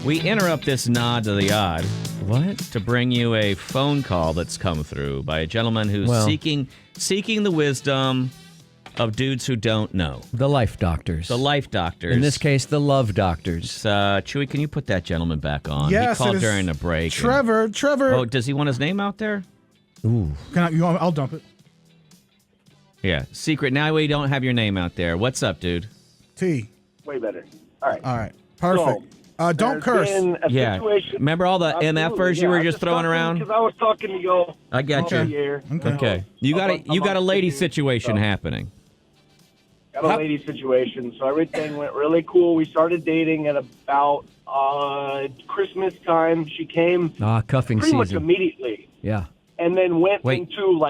We interrupt this nod to the odd. What? To bring you a phone call that's come through by a gentleman who's seeking the wisdom of dudes who don't know. The life doctors. The life doctors. In this case, the love doctors. Chewy, can you put that gentleman back on? Yes, he called during the break. Trevor. Oh, does he want his name out there? Ooh. I'll dump it. Yeah, secret. Now we don't have your name out there. What's up, dude? T. Way better. All right. Perfect. Don't curse. Yeah. Remember all the MFers you were just throwing around? Because I was talking to you. I got you. Okay. You got a lady situation happening. Got a lady situation. So everything went really cool. We started dating at about Christmas time. She came cuffing pretty season. much immediately. Yeah. And then went into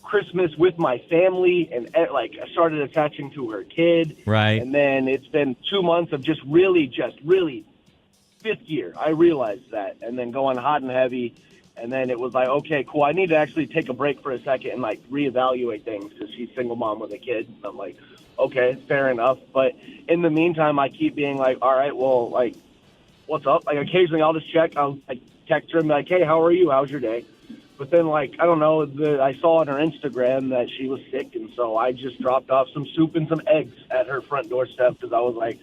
Christmas with my family, and I started attaching to her kid. Right. And then it's been 2 months of just really fifth year. I realized that, and then going hot and heavy. And then it was like, okay, cool. I need to actually take a break for a second and reevaluate things because she's single mom with a kid. And I'm like, okay, fair enough. But in the meantime, I keep being like, all right, well, what's up? Occasionally I'll just check. I'll text her and be like, hey, how are you? How's your day? But then, I don't know, I saw on her Instagram that she was sick, and so I just dropped off some soup and some eggs at her front doorstep because I was like,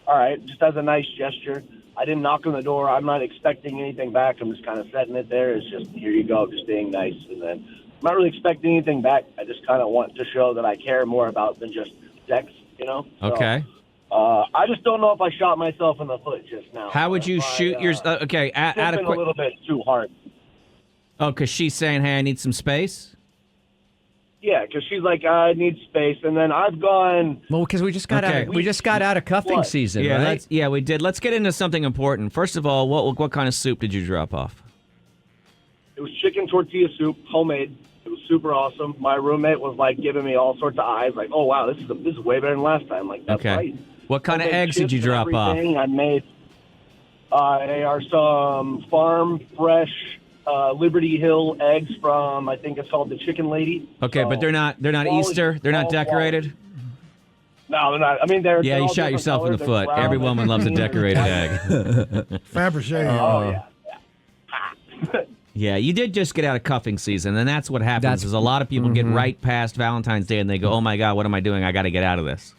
all right, just as a nice gesture. I didn't knock on the door. I'm not expecting anything back. I'm just kind of setting it there. It's just, here you go, just being nice. And then I'm not really expecting anything back. I just kind of want to show that I care more about than just sex, So, okay. I just don't know if I shot myself in the foot just now. How would you shoot your... Okay, a little bit too hard. Oh, because she's saying, hey, I need some space? Yeah, because she's like, I need space, and then I've gone... Well, because we just got out of cuffing season, right? We did. Let's get into something important. First of all, what kind of soup did you drop off? It was chicken tortilla soup, homemade. It was super awesome. My roommate was, giving me all sorts of eyes, oh, wow, this is way better than last time. That's right. What kind of eggs did you drop off? I made... they are some farm fresh... Liberty Hill eggs from, I think it's called the Chicken Lady. Okay, but they're not Easter? They're not decorated? No, they're not. I mean, they're you shot yourself in the foot. Every woman loves a decorated egg. Fabergé. Oh, yeah. Yeah, you did just get out of cuffing season, and that's what happens is a lot of people get right past Valentine's Day, and they go, oh, my God, what am I doing? I got to get out of this.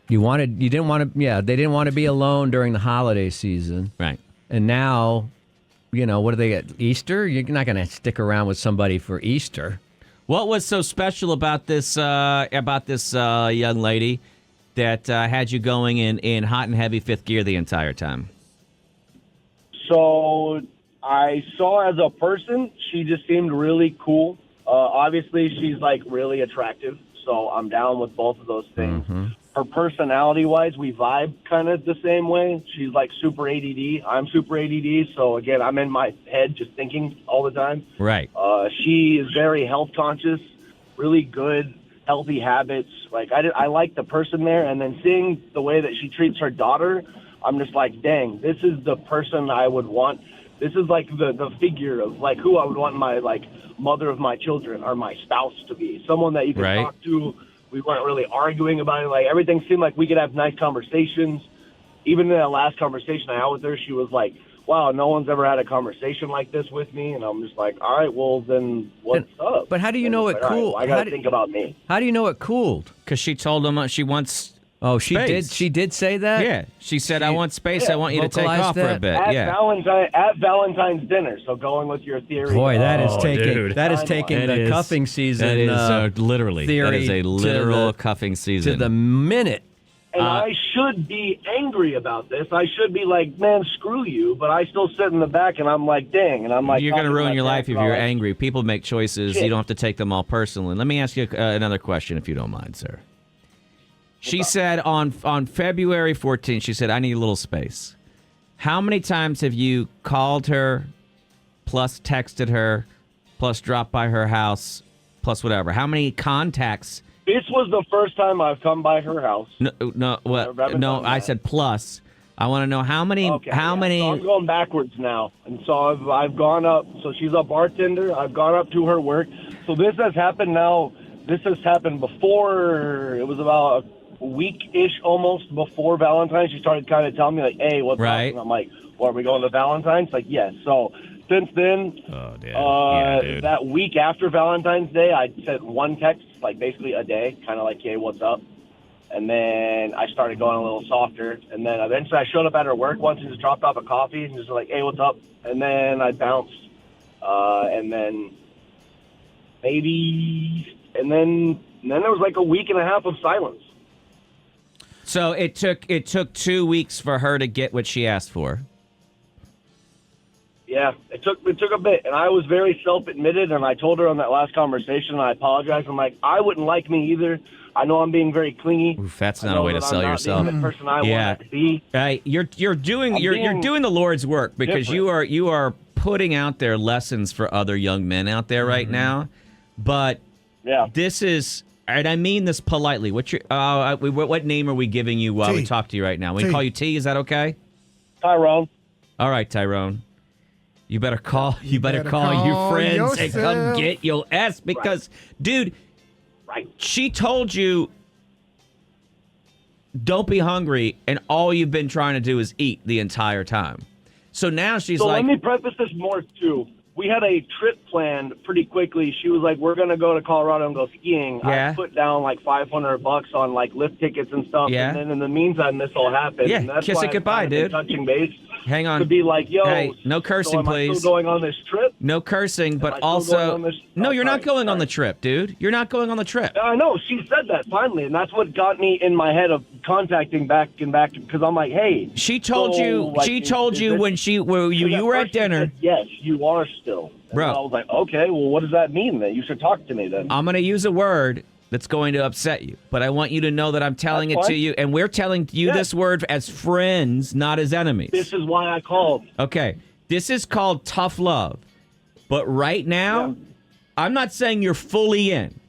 They didn't want to be alone during the holiday season. Right. And now... what do they get? Easter? You're not going to stick around with somebody for Easter. What was so special about this young lady that had you going in hot and heavy fifth gear the entire time? So I saw as a person, she just seemed really cool. Obviously, she's really attractive, so I'm down with both of those things. Mm-hmm. Her personality-wise, we vibe kind of the same way. She's super ADD. I'm super ADD, so again, I'm in my head just thinking all the time. Right. She is very health conscious, really good, healthy habits. I like the person there, and then seeing the way that she treats her daughter, I'm just like, dang, this is the person I would want. This is the figure of who I would want my mother of my children or my spouse to be. Someone that you can talk to. We weren't really arguing about it. Everything seemed like we could have nice conversations. Even in that last conversation I had with her, she was like, wow, no one's ever had a conversation like this with me. And I'm just like, all right, well, then what's up? But how do you know it cooled? Right, I got to think about me. How do you know it cooled? Because she told him she wants space. She did say that? Yeah. She said, I want space. I want you to take off for a bit. At Valentine's dinner. So going with your theory. Boy, that is taking the cuffing season. That is literally. That is a literal cuffing season. To the minute. And I should be angry about this. I should be like, man, screw you. But I still sit in the back and I'm like, dang. And I'm like, you're going to ruin your life if you're angry. People make choices. Shit. You don't have to take them all personally. Let me ask you another question, if you don't mind, sir. She said on February 14th, she said, I need a little space. How many times have you called her, plus texted her, plus dropped by her house, plus whatever? How many contacts? This was the first time I've come by her house. No, I said plus. I want to know how many. Okay, how many? So I'm going backwards now, and so I've gone up. So she's a bartender. I've gone up to her work. So this has happened now. This has happened before. It was about a week-ish almost before Valentine's. She started kind of telling me, like, hey, what's up? And I'm like, Or are we going to Valentine's? Like, yes. So since then, dude. that week after Valentine's Day, I sent one text, like basically a day, kind of like, hey, what's up? And then I started going a little softer. And then eventually I showed up at her work once and just dropped off a coffee and just like, hey, what's up? And then I bounced. And then and then there was like a week and a half of silence. So it took 2 weeks for her to get what she asked for. Yeah, it took a bit, and I was very self-admitted, and I told her on that last conversation, and I apologized. I'm like, I wouldn't like me either. I know I'm being very clingy. Oof, that's not a way to sell yourself. The person I want to be. You're doing the Lord's work because different. you are putting out there lessons for other young men out there right now. But this is, and I mean this politely. What name are we giving you while we talk to you right now? We call you T. Is that okay? Tyrone. All right, Tyrone. You better call. You better call your friends and come get your ass because, dude. Right. She told you, don't be hungry, and all you've been trying to do is eat the entire time. So now she's like... So let me preface this more, too. We had a trip planned pretty quickly. She was like, we're going to go to Colorado and go skiing. Yeah. I put down like $500 on like lift tickets and stuff. Yeah. And then in the meantime, this all happened. Yeah, and that's kiss why it goodbye, I've been dude. touching base. Hang on. To be like, yo, hey, no cursing, so am I please. still going on this trip? No cursing, but Am I still also... going on this- No, you're not going on the sorry. trip, dude. You're not going on the trip. I know. She said that finally, and that's what got me in my head of contacting back because I'm like, hey. She told so, you. like, She told you when you were at dinner. Said, yes, you are still. And Bro. I was like, okay, well, what does that mean then? You should talk to me then. I'm going to use a word that's going to upset you, but I want you to know that I'm telling That's it to fine. you, and we're telling you this word as friends, not as enemies. This is why I called. Okay, this is called tough love. But right now, I'm not saying you're fully in,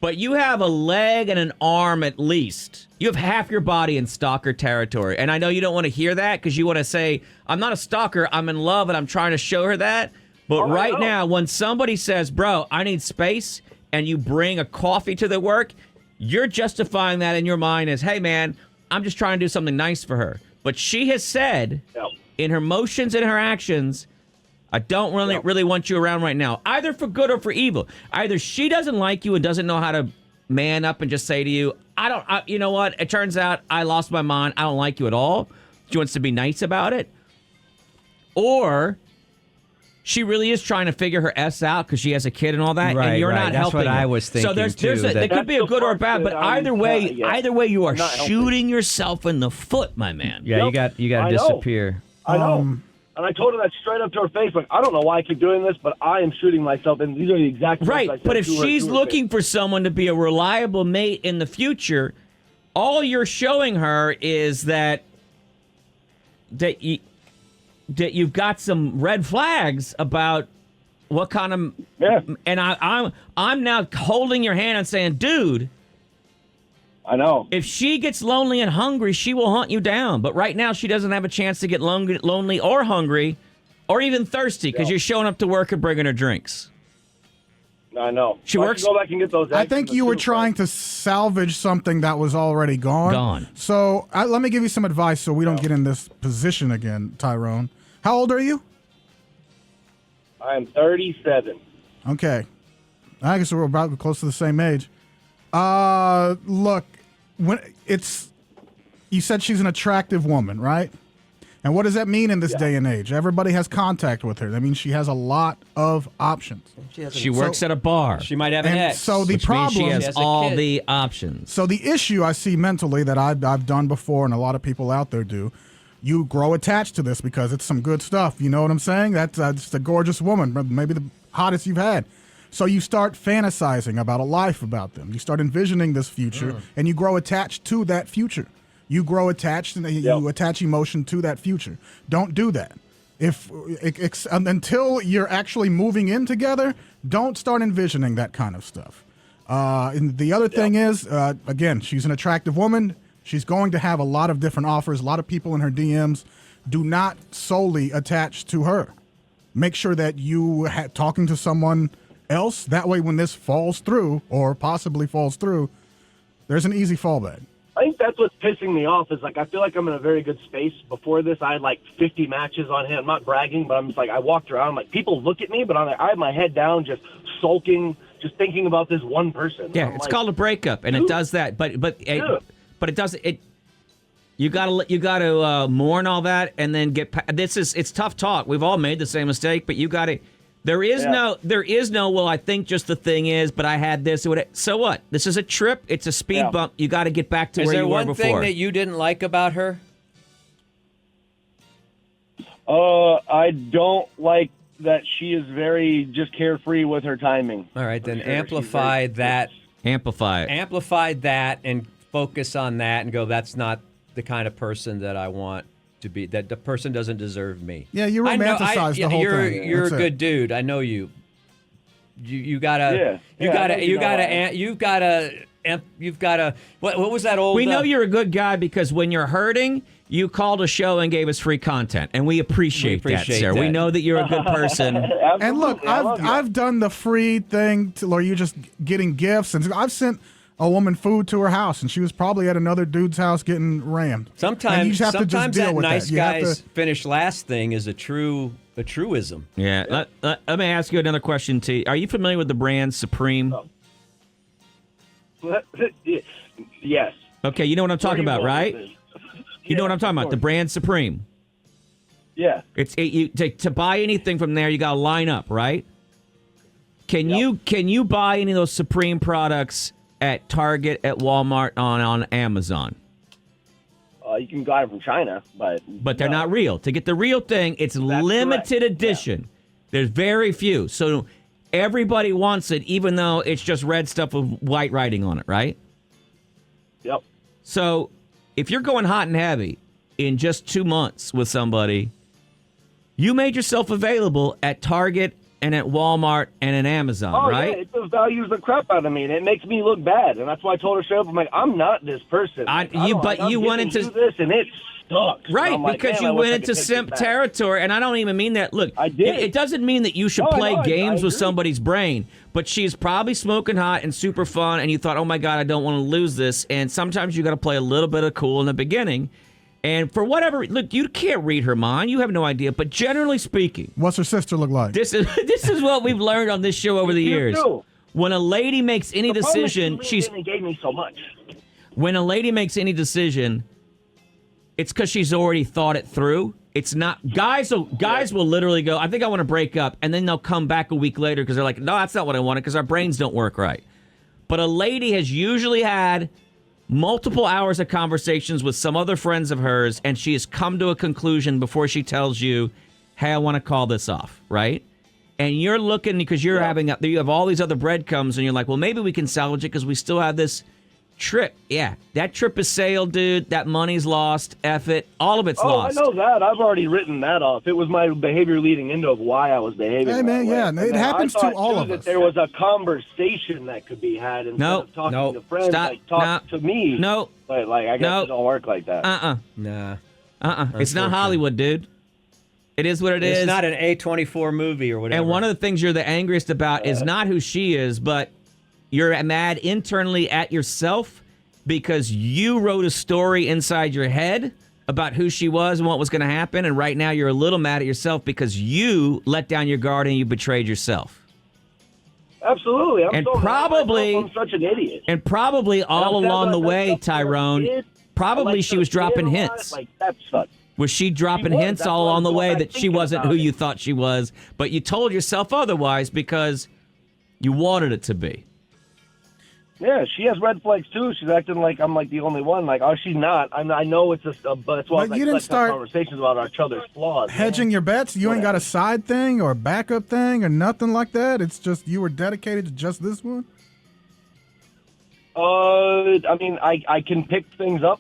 but you have a leg and an arm at least. You have half your body in stalker territory. And I know you don't want to hear that because you want to say, I'm not a stalker, I'm in love, and I'm trying to show her that. But right now, when somebody says, bro, I need space, and you bring a coffee to the work, you're justifying that in your mind as, hey, man, I'm just trying to do something nice for her. But she has said in her motions and her actions, I don't really want you around right now, either for good or for evil. Either she doesn't like you and doesn't know how to man up and just say to you, you know what? It turns out I lost my mind. I don't like you at all. She wants to be nice about it. Or she really is trying to figure her S out because she has a kid and all that, and you're not helping her. That's what I was thinking, so there too. could be a good or a bad, but either way, you are not shooting yourself in the foot, my man. Yeah, Yep. you got to disappear. I know. And I told her that straight up to her face. Like, I don't know why I keep doing this, but I am shooting myself. And these are the exact words I said But if to her, she's to her looking face. for someone to be a reliable mate in the future, all you're showing her is that you've got some red flags about what kind of and I'm now holding your hand and saying, dude, I know. if she gets lonely and hungry, she will hunt you down. But right now, she doesn't have a chance to get lonely or hungry or even thirsty because you're showing up to work and bringing her drinks. I know. She works. Go back and get those. I think you were trying to salvage something that was already gone. So let me give you some advice so we don't get in this position again, Tyrone. How old are you? I am 37. Okay. I guess we're about close to the same age. Look, you said she's an attractive woman, right? And what does that mean in this day and age? Everybody has contact with her. That means she has a lot of options. She works at a bar. She might have an And ex. so the which means problem she has has a all kid. the options. So the issue I see mentally that I've done before and a lot of people out there do, you grow attached to this because it's some good stuff. You know what I'm saying? That's a gorgeous woman, maybe the hottest you've had. So you start fantasizing about a life about them. You start envisioning this future, and you grow attached to that future. You grow attached, and you attach emotion to that future. Don't do that. Until you're actually moving in together, don't start envisioning that kind of stuff. And the other thing is, again, she's an attractive woman. She's going to have a lot of different offers, a lot of people in her DMs. Do not solely attach to her. Make sure that you talking to someone else. That way, when this falls through, or possibly falls through, there's an easy fallback. I think that's what's pissing me off is, like, I feel like I'm in a very good space. Before this, I had, like, 50 matches on hand. I'm not bragging, but I'm just, like, I walked around, like, people look at me, but I have my head down, just sulking, just thinking about this one person. Yeah, I'm it's like, called a breakup, and it does that. But it does it. You gotta mourn all that, and then it's tough talk. We've all made the same mistake, but you gotta. There is no. Well, I think just the thing is, but I had this. So what? This is a trip. It's a speed bump. You got to get back to where you were before. Is there one thing that you didn't like about her? I don't like that she is very just carefree with her timing. All right, then amplify that. Amplify it. Amplify that and focus on that and go, that's not the kind of person that I want to be. That the person doesn't deserve me. Yeah, you romanticize the whole thing. You're a good dude. I know you. You gotta. You've gotta. What was that old? We know you're a good guy because when you're hurting, you called a show and gave us free content, and we appreciate that, sir. that. We know that you're a good person. And look, I've done the free thing where you just getting gifts, and I've sent a woman food to her house, and she was probably at another dude's house getting rammed. Sometimes that nice that. guys finish last thing is a truism. Yeah. Let me ask you another question, T. Are you familiar with the brand Supreme? Yes. Okay, you know what I'm talking about, right? You know what I'm talking about, the brand Supreme. Yeah. To buy anything from there, you got to line up, right? Can you buy any of those Supreme products at Target, at Walmart, on Amazon? You can buy them from China, but they're not real. To get the real thing, it's limited edition. Yeah. There's very few. So everybody wants it, even though it's just red stuff with white writing on it, right? Yep. So if you're going hot and heavy in just 2 months with somebody, you made yourself available at Target and at Walmart and at Amazon, right? Yeah, it just values the crap out of me, and it makes me look bad. And that's why I told her straight up, I'm like, I'm not this person. You went into do this, and it sucks. Right, like, because you went into simp territory, and I don't even mean that. Look, I did. It doesn't mean that you should play games with somebody's brain, but she's probably smoking hot and super fun, and you thought, oh my God, I don't want to lose this. And sometimes you got to play a little bit of cool in the beginning. And for whatever, look, you can't read her mind. You have no idea. But generally speaking, what's her sister look like? This is what we've learned on this show over the years. When a lady makes any decision, gave me so much. When a lady makes any decision, it's because she's already thought it through. It's not guys will literally go, I think I want to break up, and then they'll come back a week later because they're like, no, that's not what I wanted because our brains don't work right. But a lady has usually had multiple hours of conversations with some other friends of hers, and she has come to a conclusion before she tells you, hey, I want to call this off, right? And you're looking because you have all these other breadcrumbs, and you're like, well, maybe we can salvage it because we still have this trip. Yeah, that trip is sailed, dude. That money's lost. F it. All of it's lost. I know that. I've already written that off. It was my behavior leading into why I was behaving. Hey, man, that way. It happens to all of us. There was a conversation that could be had instead of talking to friends. Talk to me. No. But I guess it don't work like that. Nah. It's not Hollywood, dude. It is what it is. It's not an A24 movie or whatever. And one of the things you're the angriest about is not who she is, but you're mad internally at yourself because you wrote a story inside your head about who she was and what was going to happen, and right now you're a little mad at yourself because you let down your guard and you betrayed yourself. Absolutely. I'm such an idiot. And probably all along the way, Tyrone, probably she was dropping hints. Like, that sucks. Was she dropping hints all along the way that she wasn't who you thought she was, but you told yourself otherwise because you wanted it to be? Yeah, she has red flags too. She's acting like I'm like the only one. Like, oh, she's not. I know it's just, but that's why you didn't start conversations about each other's flaws. Hedging your bets. You ain't got a side thing or a backup thing or nothing like that. It's just you were dedicated to just this one. I mean, I can pick things up,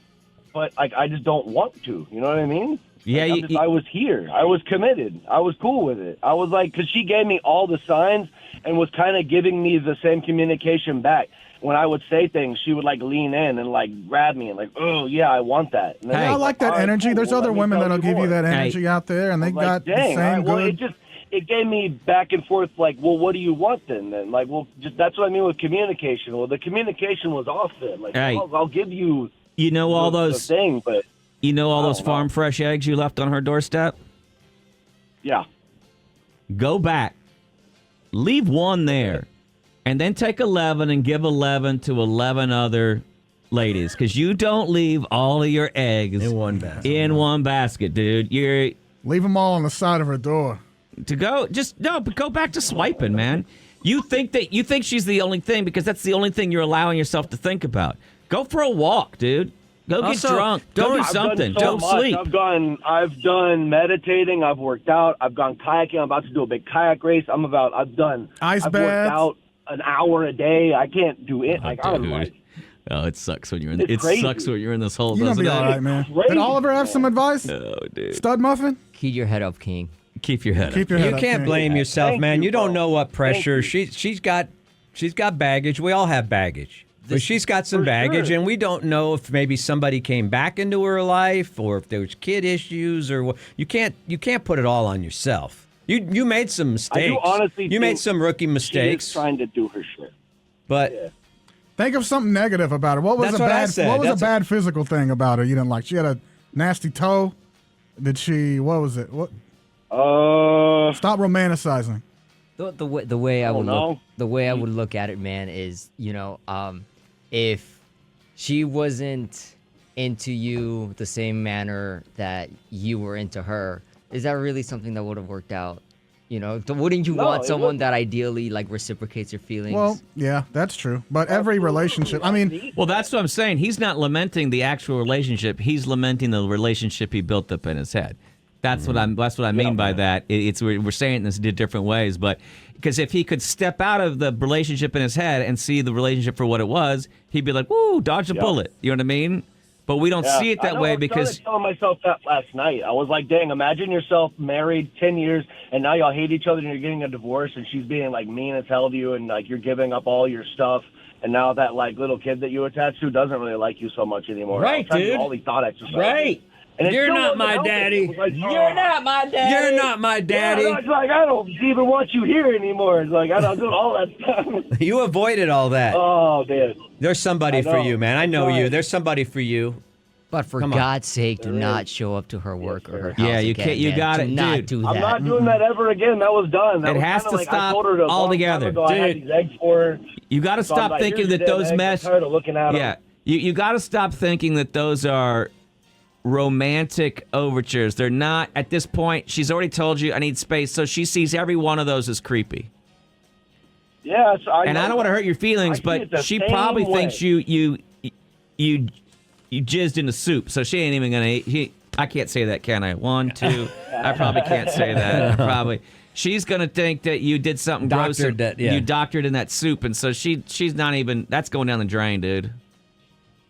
but I just don't want to. You know what I mean? Yeah, I was here. I was committed. I was cool with it. I was like, because she gave me all the signs and was kind of giving me the same communication back. When I would say things, she would like lean in and like grab me and like, oh yeah, I want that. And I like that energy. Cool. There's other women that'll give you that energy out there, and they got the same good. Well, it gave me back and forth. Like, well, what do you want then? Then like, well, that's what I mean with communication. Well, the communication was off then. Like, I'll give you You know all those thing, but you know all those farm fresh eggs you left on her doorstep? Yeah. Go back. Leave one there. And then take 11 and give 11 to 11 other ladies, because you don't leave all of your eggs in one basket. Dude. Leave them all on the side of her door. But go back to swiping, man. You think she's the only thing because that's the only thing you're allowing yourself to think about. Go for a walk, dude. Go get drunk. Go do something. Don't sleep. I've done meditating. I've worked out. I've gone kayaking. I'm about to do a big kayak race. I've done ice I've baths. worked out an hour a day. I can't do it. It sucks when you're in. Sucks when you're in this hole. You're gonna be all right, man. Did Oliver have some advice? Oh, dude. Stud Muffin? Keep your head up, King. Keep your head up. You can't blame yourself, man. You don't know what pressure she's got baggage. We all have baggage. But she's got some baggage, and we don't know if maybe somebody came back into her life or if there was kid issues or what. You can't put it all on yourself. You made some mistakes. I do honestly you made some rookie mistakes. She is trying to do her shit. But think of something negative about her. What was a bad physical thing about her you didn't like? She had a nasty toe. Did she? What was it? What? Stop romanticizing. The way I would look at it, man, is if she wasn't into you the same manner that you were into her, is that really something that would have worked out? Wouldn't you want someone that ideally reciprocates your feelings? Well, yeah, that's true. But every relationship, well, that's what I'm saying. He's not lamenting the actual relationship. He's lamenting the relationship he built up in his head. That's what I mean by that. We're saying this in different ways, but because if he could step out of the relationship in his head and see the relationship for what it was, he'd be like, "Woo, dodge a bullet." You know what I mean? But we don't see it that way because. I was telling myself that last night. I was like, "Dang, imagine yourself married 10 years and now y'all hate each other and you're getting a divorce and she's being mean as hell to you and you're giving up all your stuff." And now that little kid that you attached to doesn't really like you so much anymore. Right, dude. All these thought exercises. Right. And you're not my daddy. You're not my daddy. You're not my daddy. Yeah, it's I don't even want you here anymore. It's I don't do all that stuff. You avoided all that. Oh, man. There's somebody for you, man. I know you. There's somebody for you. But for God's sake, do not show up to her work or her house. Yeah, you again, can't. You got it, not dude. do that. I'm not doing that ever again. That was done. It has to stop altogether, dude. I had these eggs for her. You got to stop thinking that those mess. I'm tired of looking at them. Yeah, you got to stop thinking that those are romantic overtures. They're not at this point. She's already told you I need space, so she sees every one of those as creepy. Yes, I don't want to hurt your feelings, but she probably thinks you jizzed in the soup, so she ain't even gonna eat. I can't say that, can I? 1, 2. I probably can't say that. She's gonna think that you did something gross. You doctored in that soup, and so she's not even. That's going down the drain, dude.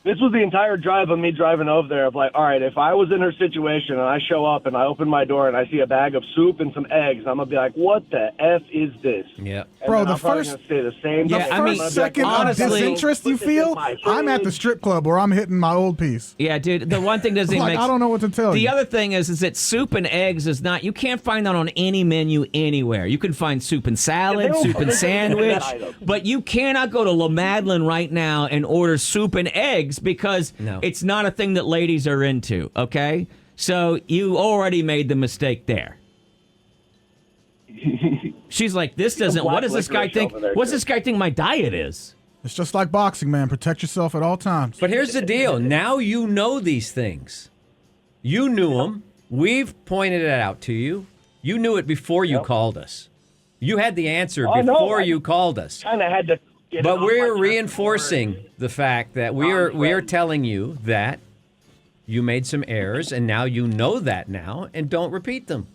This was the entire drive of me driving over there of all right, if I was in her situation and I show up and I open my door and I see a bag of soup and some eggs, I'm going to be like, what the F is this? Yeah. Bro, the first say the same. The first second of disinterest you feel, I'm at the strip club where I'm hitting my old piece. Yeah, dude, the one thing doesn't make I don't know what to tell you. The other thing is that soup and eggs is not, you can't find that on any menu anywhere. You can find soup and salad, soup and sandwich, but you cannot go to La Madeleine right now and order soup and eggs because it's not a thing that ladies are into, okay? So you already made the mistake there. She's like, this doesn't, what does this guy think? What's this guy think my diet is? It's just like boxing, man. Protect yourself at all times. But here's the deal. Now you know these things. You knew them. We've pointed it out to you. You knew it before you called us. You had the answer before you called us. Kind of had to. But we're reinforcing the fact that we are telling you that you made some errors, and now you know that now, and don't repeat them.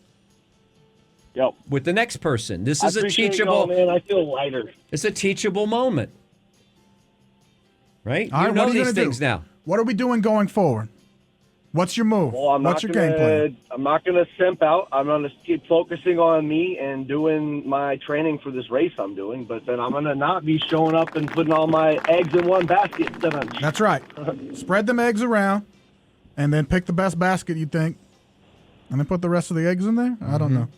Yep. With the next person, this is a teachable. Man, I feel lighter. It's a teachable moment, right? All right, you know what are you these gonna things do? now. What are we doing going forward? What's your move? Well, What's your game plan? I'm not going to simp out. I'm going to keep focusing on me and doing my training for this race I'm doing. But then I'm going to not be showing up and putting all my eggs in one basket. That's right. Spread them eggs around, and then pick the best basket you think, and then put the rest of the eggs in there. I don't know.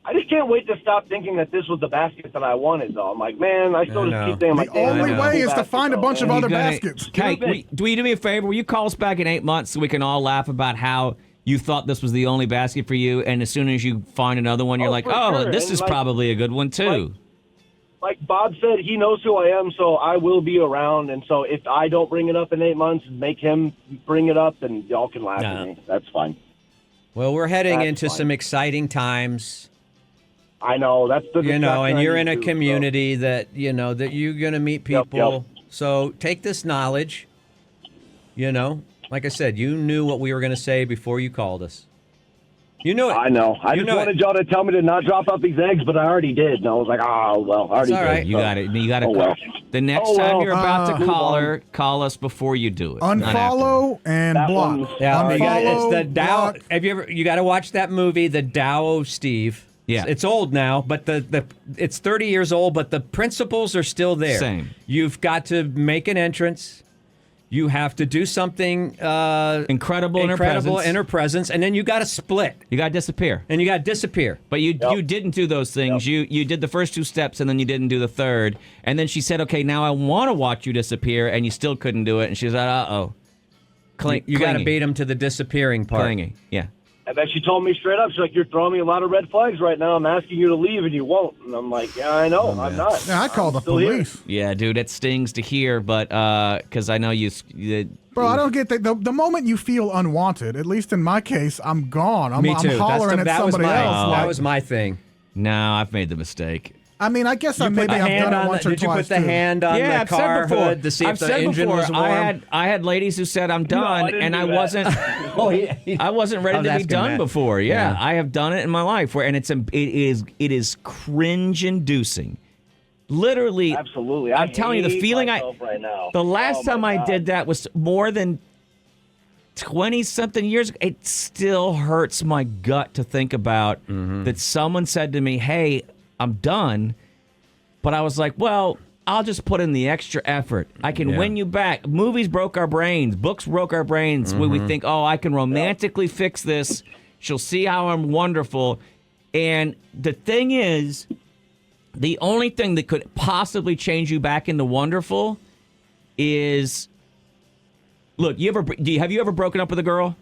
I just can't wait to stop thinking that this was the basket that I wanted, though. I'm like, man, I still just keep thinking, the only way is to find a bunch of other baskets. Kate, do you do me a favor? Will you call us back in 8 months so we can all laugh about how you thought this was the only basket for you, and as soon as you find another one, you're like, sure. this is probably a good one, too. Like Bob said, he knows who I am, so I will be around. And so if I don't bring it up in 8 months, make him bring it up, then y'all can laugh at me. That's fine. Well, we're heading into some exciting times. I know. That's the and you're in a community that, that you're going to meet people. Yep. So take this knowledge. Like I said, you knew what we were going to say before you called us. You knew it. I know. I just wanted y'all to tell me to not drop out these eggs, but I already did. And I was like, oh, well, I already did. Right. You got it. You got to call. The next time you're about to call her, call us before you do it. Unfollow and block. Yeah, Unfollow, it's the Dow. block. Have you got to watch that movie, The Tao of Steve. Yeah. It's old now, but it's 30 years old, but the principles are still there. Same. You've got to make an entrance. You have to do something incredible in her presence, and then you got to split. You got to disappear. And you got to disappear. But you didn't do those things. You did the first 2 steps, and then you didn't do the third. And then she said, okay, now I want to watch you disappear, and you still couldn't do it. And she was like, uh-oh. You got to beat him to the disappearing part. Clinging, yeah. And then she told me straight up, she's like, you're throwing me a lot of red flags right now. I'm asking you to leave, and you won't. And I'm like, yeah, I know. I'm not. Yeah, I called the police. Yeah, dude, it stings to hear, but because I know you. Bro, I don't get that. The moment you feel unwanted, at least in my case, I'm gone. Me too. I'm hollering at somebody else. That was my thing. No, I've made the mistake. I mean, I guess maybe I've done it once or twice. Did you put the hand on the car hood to see if the engine was warm? I had ladies who said I'm done, and I wasn't. I wasn't ready to be done before. Yeah, I have done it in my life, and it is cringe-inducing. Literally, absolutely. I'm telling you, the feeling right now. The last time I did that was more than 20-something years ago. It still hurts my gut to think about that someone said to me, "Hey, I'm done," but I was like, well, I'll just put in the extra effort. I can win you back. Movies broke our brains. Books broke our brains. When we think, oh, I can romantically fix this. She'll see how I'm wonderful. And the thing is, the only thing that could possibly change you back into wonderful is, look, have you ever broken up with a girl?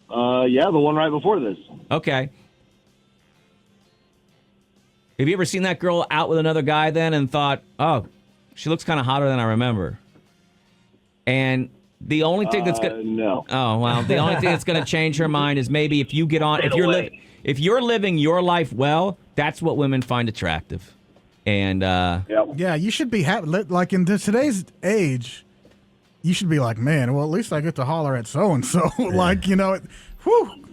Yeah, the one right before this. Okay. Have you ever seen that girl out with another guy then and thought, oh, she looks kind of hotter than I remember? And the only thing that's going to... No. Oh, well, the only thing that's going to change her mind is maybe if you get on... If you're living your life well, that's what women find attractive. And... Yeah, you should be happy. Like in today's age, you should be like, man, well, at least I get to holler at so-and-so. Like, whew.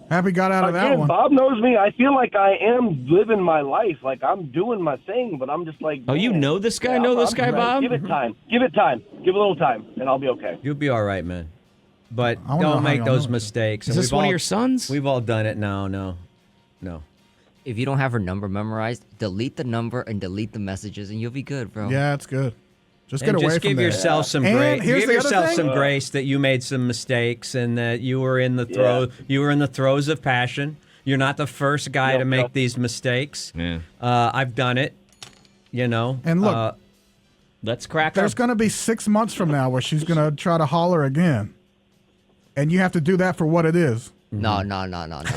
Happy got out of that one. Bob knows me. I feel like I am living my life. Like I'm doing my thing, but I'm just like. Oh, you know this guy? This guy, Bob? Give it time. Give it time. Give it a little time, and I'll be okay. You'll be all right, man. But don't make those mistakes. Is this one of your sons? We've all done it. No. If you don't have her number memorized, delete the number and delete the messages, and you'll be good, bro. Yeah, it's good. Just get away from that. Give yourself some grace. Give yourself some grace that you made some mistakes and that you were in the throes of passion. You're not the first guy to make these mistakes. Yeah. I've done it. And look, let's crack. There's going to be 6 months from now where she's going to try to holler again, and you have to do that for what it is. No.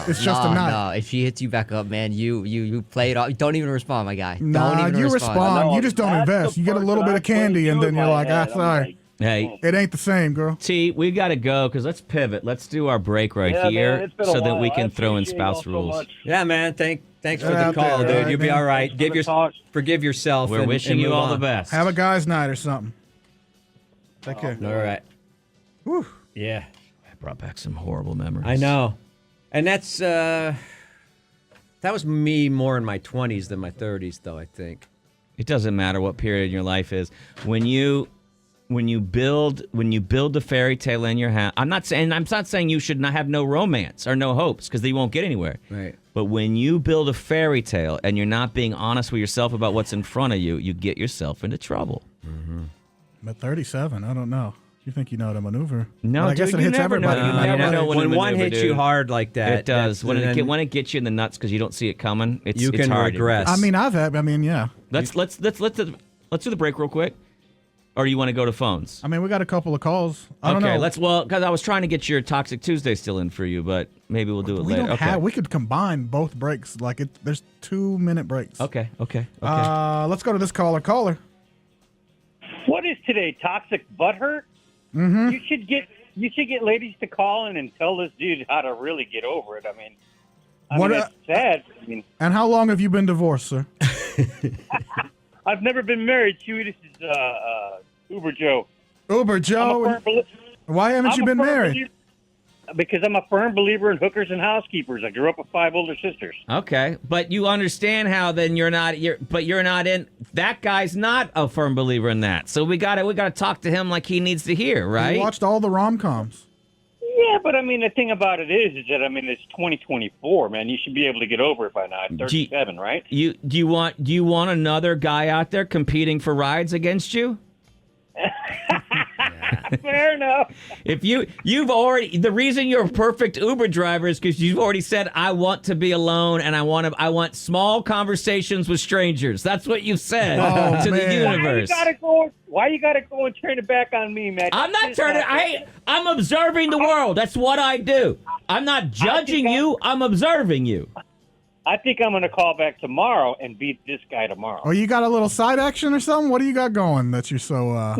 It's just a night. No, if she hits you back up, man, you play it off. Don't even respond, my guy. Nah, don't even you respond. You just don't invest. You get a little bit of candy, and then you're like, sorry. Hey, it ain't the same, girl. T, we got to go because let's pivot. Let's do our break here man, so that we can throw in spouse rules. Yeah, man. Thanks for the call, dude. You'll be all right. Forgive yourself. We're wishing you all the best. Have a guy's night or something. Take care. All right. Whew. Yeah. Brought back some horrible memories. I know. And that's that was me more in my 20s than my 30s, though, I think. It doesn't matter what period in your life is. When you build the fairy tale in your house, I'm not saying you should not have no romance or no hopes because you won't get anywhere. Right. But when you build a fairy tale and you're not being honest with yourself about what's in front of you, you get yourself into trouble. I'm at 37. I don't know. You think you know how to maneuver? No, But I guess dude, it you hits never everybody. know. no You matter never what. know when when to one maneuver, hits you dude. hard like that, It does. that's- When then it gets you in the nuts because you don't see it coming, it's you it's can hard. regress. I mean, yeah. Let's do the break real quick, or you want to go to phones? I mean, we got a couple of calls. I don't know. Because I was trying to get your Toxic Tuesday still in for you, but maybe we'll do it We later. don't have. We could combine both breaks. Like there's 2-minute breaks. Okay. Let's go to this caller. Caller. What is today? Toxic butthurt? Mm-hmm. You should get ladies to call in and tell this dude how to really get over it. I mean, it's sad. I mean, And how long have you been divorced, sir? I've never been married. Chewy, this is Uber Joe. Uber Joe. Why haven't you been married? Because I'm a firm believer in hookers and housekeepers. I grew up with 5 older sisters. Okay, but you understand how then you're not in. That guy's not a firm believer in that. So we got to talk to him like he needs to hear, right? You watched all the rom-coms. Yeah, but I mean, the thing about it is that it's 2024, man. You should be able to get over it by now. It's 37, right? Do you want another guy out there competing for rides against you? Fair enough. If you've already, the reason you're a perfect Uber driver is because you've already said, I want to be alone and I want small conversations with strangers. That's what you said to the universe. Why you gotta go and turn it back on me, man? I'm not turning. I'm observing the world. That's what I do. I'm not judging you. I'm observing you. I think I'm gonna call back tomorrow and beat this guy tomorrow. Oh, you got a little side action or something? What do you got going that you're so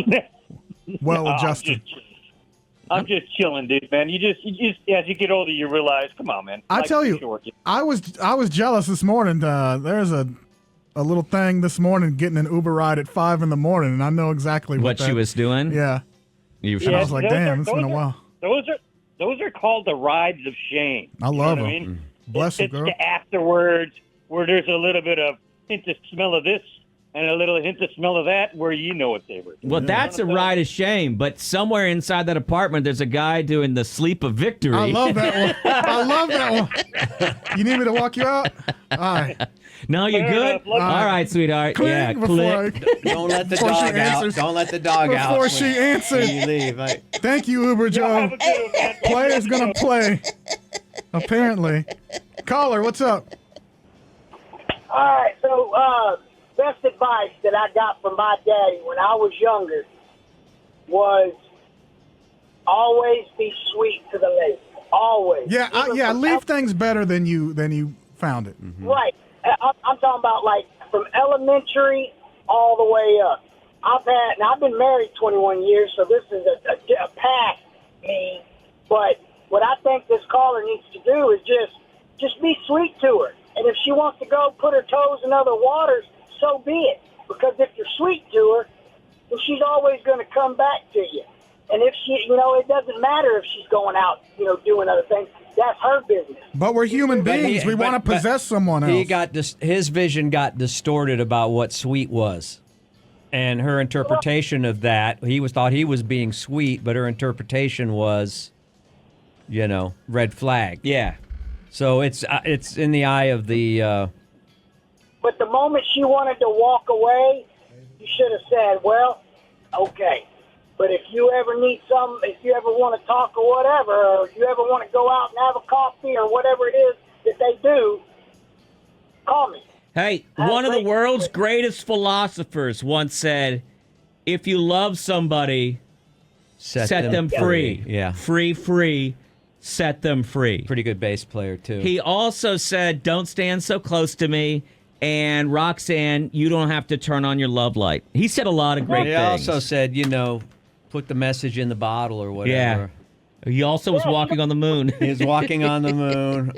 well adjusted? I'm just chilling, dude, man. You just as you get older, you realize, come on, man. I tell you, I was jealous this morning. There's a little thing this morning getting an Uber ride at 5 a.m, and I know exactly what she was doing. Yeah, and I was like, damn, it's been a while. Those are called the rides of shame. I love them. I mean? Bless you, girl. It's the afterwards where there's a little bit of hint of smell of this and a little hint of smell of that, where you know what they were. Well, that's a ride of shame, but somewhere inside that apartment, there's a guy doing the sleep of victory. I love that one. You need me to walk you out? All right. No, you're good? All right, sweetheart. Click yeah, click. Don't let the dog out. Don't let the dog out. Before she answers. You leave. Thank you, Uber Joe. Player's going to play, apparently. Caller, what's up? All right, so best advice that I got from my daddy when I was younger was always be sweet to the lady. Always. Yeah, leave things better than you found it. Mm-hmm. Right. I'm talking about like from elementary all the way up. I've been married 21 years, so this is a past me. But what I think this caller needs to do is just be sweet to her. And if she wants to go put her toes in other waters, so be it. Because if you're sweet to her, then she's always going to come back to you. And if she, it doesn't matter if she's going out, doing other things. That's her business. But we're human beings. We want to possess someone else. His vision got distorted about what sweet was. And her interpretation of that, thought he was being sweet, but her interpretation was, red flag. Yeah. So it's in the eye of the... But the moment she wanted to walk away, you should have said, well, okay. But if you ever if you ever want to talk or whatever, or if you ever want to go out and have a coffee or whatever it is that they do, call me. Hey, one of the world's greatest philosophers once said, if you love somebody, set them free. Yeah. Free, set them free. Pretty good bass player, too. He also said, don't stand so close to me. And Roxanne, you don't have to turn on your love light. He said a lot of great things. He also said, put the message in the bottle or whatever. Yeah. He also was walking on the moon. He was walking on the moon.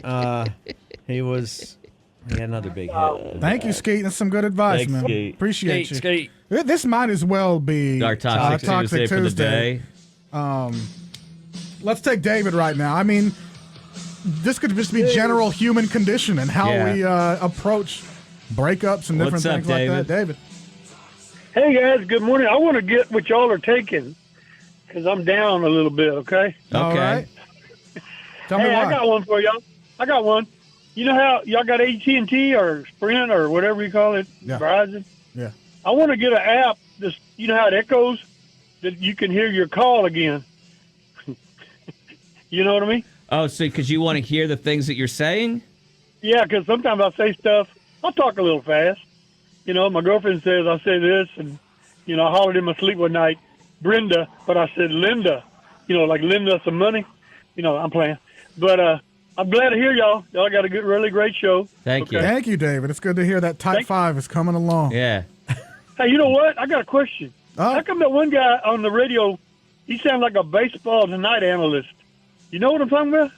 He had another big hit. Thank you, Skeet. That's some good advice, Thanks, man. Skeet. Appreciate you. Skeet. This might as well be our Toxic Tuesday for the day. Let's take David right now. I mean, this could just be general human condition and how we approach breakups and different things like that. David. Hey, guys. Good morning. I want to get what y'all are taking because I'm down a little bit, okay? All right. Tell me why. I got one for y'all. I got one. You know how y'all got AT&T or Sprint or whatever you call it, Verizon? Yeah. I want to get an app. You know how it echoes? that you can hear your call again. You know what I mean? Oh, so because you want to hear the things that you're saying? Yeah, because sometimes I say stuff. I'll talk a little fast. You know, my girlfriend says I say this, and, you know, I hollered in my sleep one night, Brenda, but I said Linda. You know, like lend us some money. You know, I'm playing. But I'm glad to hear y'all. Y'all got a good, really great show. Thank you. Thank you, David. It's good to hear that Type 5 is coming along. Yeah. Hey, you know what? I got a question. Oh. How come that one guy on the radio, he sounds like a baseball tonight analyst? You know what I'm talking about?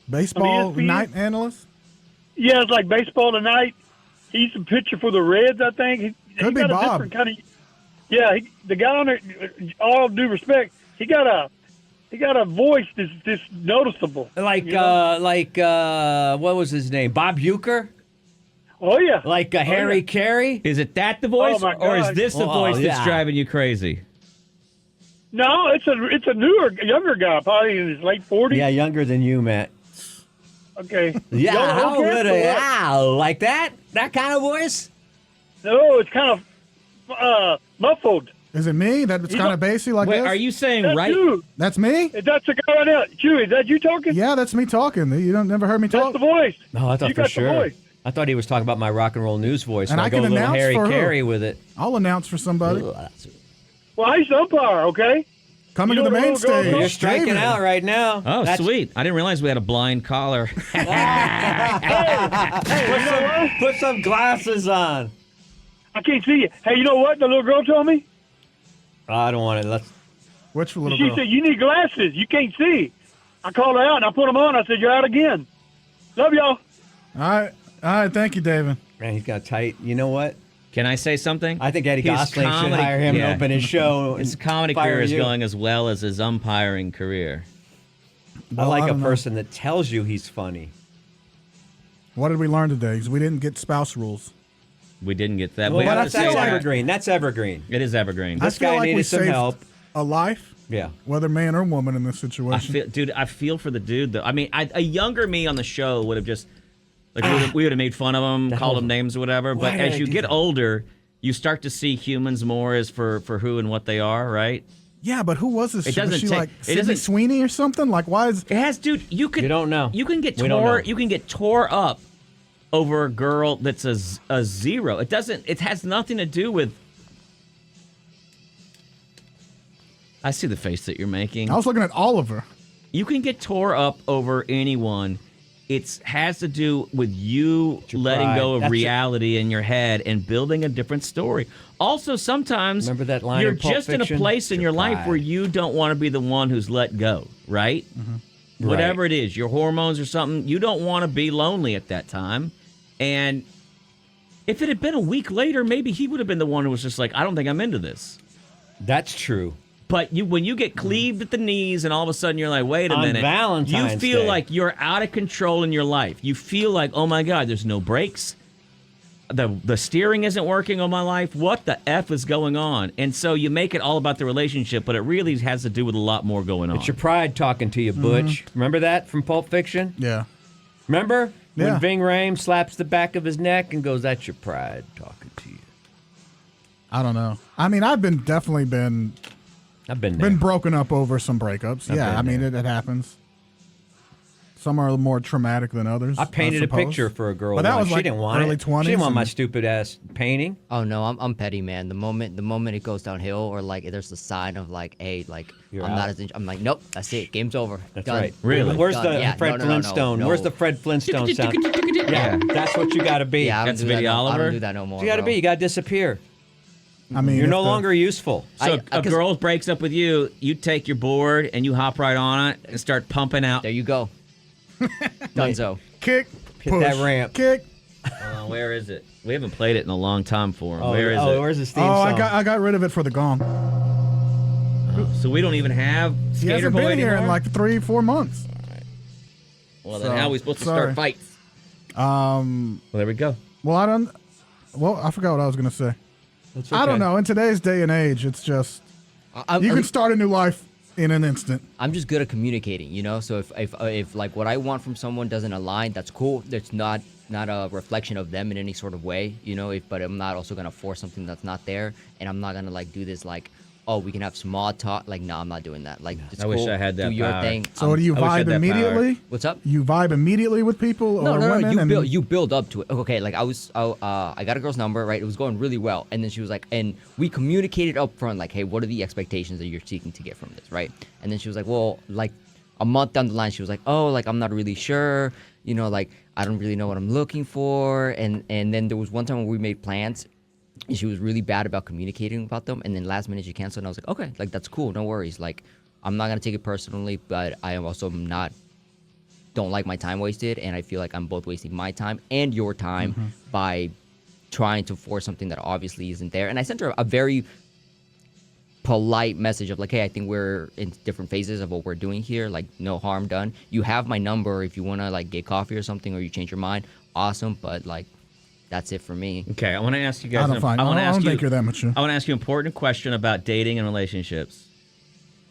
Baseball On ESPN? night analyst? Yeah, it's like baseball tonight. He's a pitcher for the Reds, I think. Could be got a Bob. different kind of. Yeah, the guy on there. All due respect, he got a voice that's noticeable. Like, you know? what was his name? Bob Uecker? Oh yeah. Like Harry yeah. Carey? Is it that the voice, Oh, my or is God. this the Oh, voice that's yeah. driving you crazy? No, it's a younger guy, probably in his late 40s. Yeah, younger than you, Matt. Okay. Yeah, Y'all how okay would or what? like that? That kind of voice? No, it's kind of muffled. Is it me? That's kind of bassy like Wait, this? are you saying That's right? you. That's me? That's the guy right now. Chewy, is that you talking? Yeah, that's me talking. You don't never heard me That's talk? the voice. No, I thought you for got sure. The voice. I thought he was talking about my rock and roll news voice. And when I go can a little announce Harry for who? Carey with it. I'll announce for somebody. Well, I used to umpire, okay? Coming You to the know main what I'm going stage. for? You're striking David. out right now. Oh, That's- sweet! I didn't realize we had a blind caller. Put some glasses on. I can't see you. Hey, you know what the little girl told me? I don't want it. Let's. Which little She girl? said, you need glasses. You can't see. I called her out, and I put them on. I said, you're out again. Love y'all. All right. Thank you, David. Man, he's got tight. You know what? Can I say something? I think Eddie His Gosling should comedy- hire him yeah. to open his show. His and comedy fire career is you. going as well as his umpiring career. I Well, like I a don't know. person that tells you he's funny. What did we learn today? 'Cause we didn't get spouse rules. We didn't get that. Well, we have that's to say that. evergreen. That's evergreen. It is evergreen. This I feel guy like needed we some saved help. a life, Yeah. whether man or woman in this situation. I feel for the dude though. I mean, a younger me on the show would have just like we would have made fun of him, called him names or whatever. Why But did as I you do get that? older, you start to see humans more as for who and what they are, right? Yeah, but who was this? It chick? Was doesn't she take- like it Sydney doesn't- Sweeney or something? Like, why is It has, dude. You don't know. You can get We don't know. tore. You can get tore up over a girl that's a zero. It doesn't. It has nothing to do with. I see the face that you're making. I was looking at Oliver. You can get tore up over anyone. It has to do with you your letting pride. go of That's reality in your head and building a different story. Also, sometimes Remember that line you're in Pulp just in a Fiction? place in Your your life pride. where you don't want to be the one who's let go, right? Whatever it is, your hormones or something, you don't want to be lonely at that time. And if it had been a week later, maybe he would have been the one who was just like, I don't think I'm into this. That's true. But when you get cleaved at the knees and all of a sudden you're like, wait a On minute. Valentine's you feel Day. like you're out of control in your life. You feel like, oh my God, there's no brakes. The steering isn't working on my life. What the F is going on? And so you make it all about the relationship, but it really has to do with a lot more going on. It's your pride talking to you, Butch. Remember that from Pulp Fiction? Yeah. Remember? Yeah. When Ving Rhames slaps the back of his neck and goes, that's your pride talking to you. I don't know. I mean, I've definitely been I've been there. broken up over some breakups. I've Yeah, been I mean, there. it happens. Some are more traumatic than others. I painted a suppose. picture for a girl But that once. was She like didn't want early it. 20s She didn't want my and- stupid ass painting. Oh no, I'm petty, man. The moment it goes downhill, or like there's a sign of like, hey, like You're I'm out. not as I'm like, nope, that's it, game's over. That's Done. right. Really? Where's Done. the Yeah, Fred no, Flintstone? no. Where's the Fred Flintstone sound? Yeah, that's what you got to be. Yeah, I don't That's do that Vinnie no- I Oliver? don't do that no more. You got to bro. be. You got to disappear. I mean, You're if no the- longer useful. So I- a 'cause- girl breaks up with you, you take your board and you hop right on it and start pumping out. There you go. Dunzo. kick, Hit push, that ramp. kick. Where is it? We haven't played it in a long time for him. Oh, Where is it? Where's his theme Oh, song? I got rid of it for the gong. So we don't even have He Skater hasn't Boy been here anymore? in like 3-4 months. Well, then So, how are we supposed to sorry. start fights? Well, Well, there we go. I don't. Well, I forgot what I was gonna say. That's I okay. don't know. In today's day and age, it's just I'm, you I'm, can start a new life in an instant. I'm just good at communicating, you know. So if like what I want from someone doesn't align, that's cool. That's not a reflection of them in any sort of way, you know. But I'm not also gonna force something that's not there, and I'm not gonna like do this like oh, we can have small talk. Like, no, I'm not doing that. Like, just I wish I had that do your power. thing. So do you I wish I had vibe that immediately? What's up? You vibe immediately with people or women? You build up to it. Okay, like I got a girl's number, right? It was going really well, and then she was like, and we communicated up front, like, hey, what are the expectations that you're seeking to get from this, right? And then she was like, well, like a month down the line, she was like, oh, like I'm not really sure, you know, like I don't really know what I'm looking for, and then there was one time when we made plans. And she was really bad about communicating about them, and then last minute she canceled, and I was like, okay, like that's cool, no worries. Like, I'm not gonna take it personally, but I am also don't like my time wasted, and I feel like I'm both wasting my time and your time by trying to force something that obviously isn't there. And I sent her a very polite message of like, hey, I think we're in different phases of what we're doing here, like no harm done. You have my number if you wanna like get coffee or something, or you change your mind, awesome, but like that's it for me. Okay, I want to ask you guys. I don't think you're that mature. I want to ask you an important question about dating and relationships.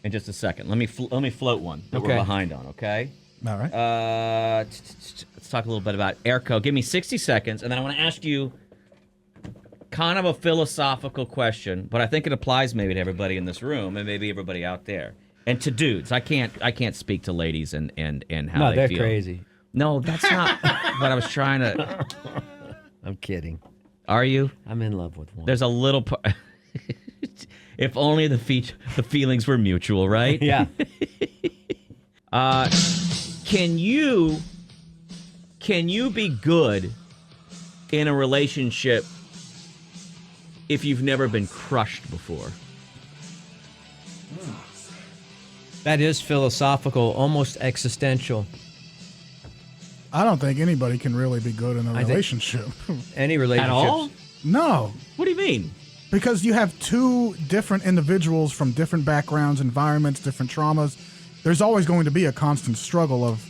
In just a second, let me float one that we're behind on. Okay. All right. Let's talk a little bit about Airco. Give me 60 seconds, and then I want to ask you kind of a philosophical question, but I think it applies maybe to everybody in this room and maybe everybody out there, and to dudes. I can't speak to ladies and how they feel. No, they're crazy. No, that's not what I was trying to. I'm kidding. Are you? I'm in love with one. There's a little if only the feelings were mutual, right? Yeah. Can you be good in a relationship if you've never been crushed before? That is philosophical, almost existential. I don't think anybody can really be good in a relationship. Any relationship. At all? No. What do you mean? Because you have two different individuals from different backgrounds, environments, different traumas. There's always going to be a constant struggle of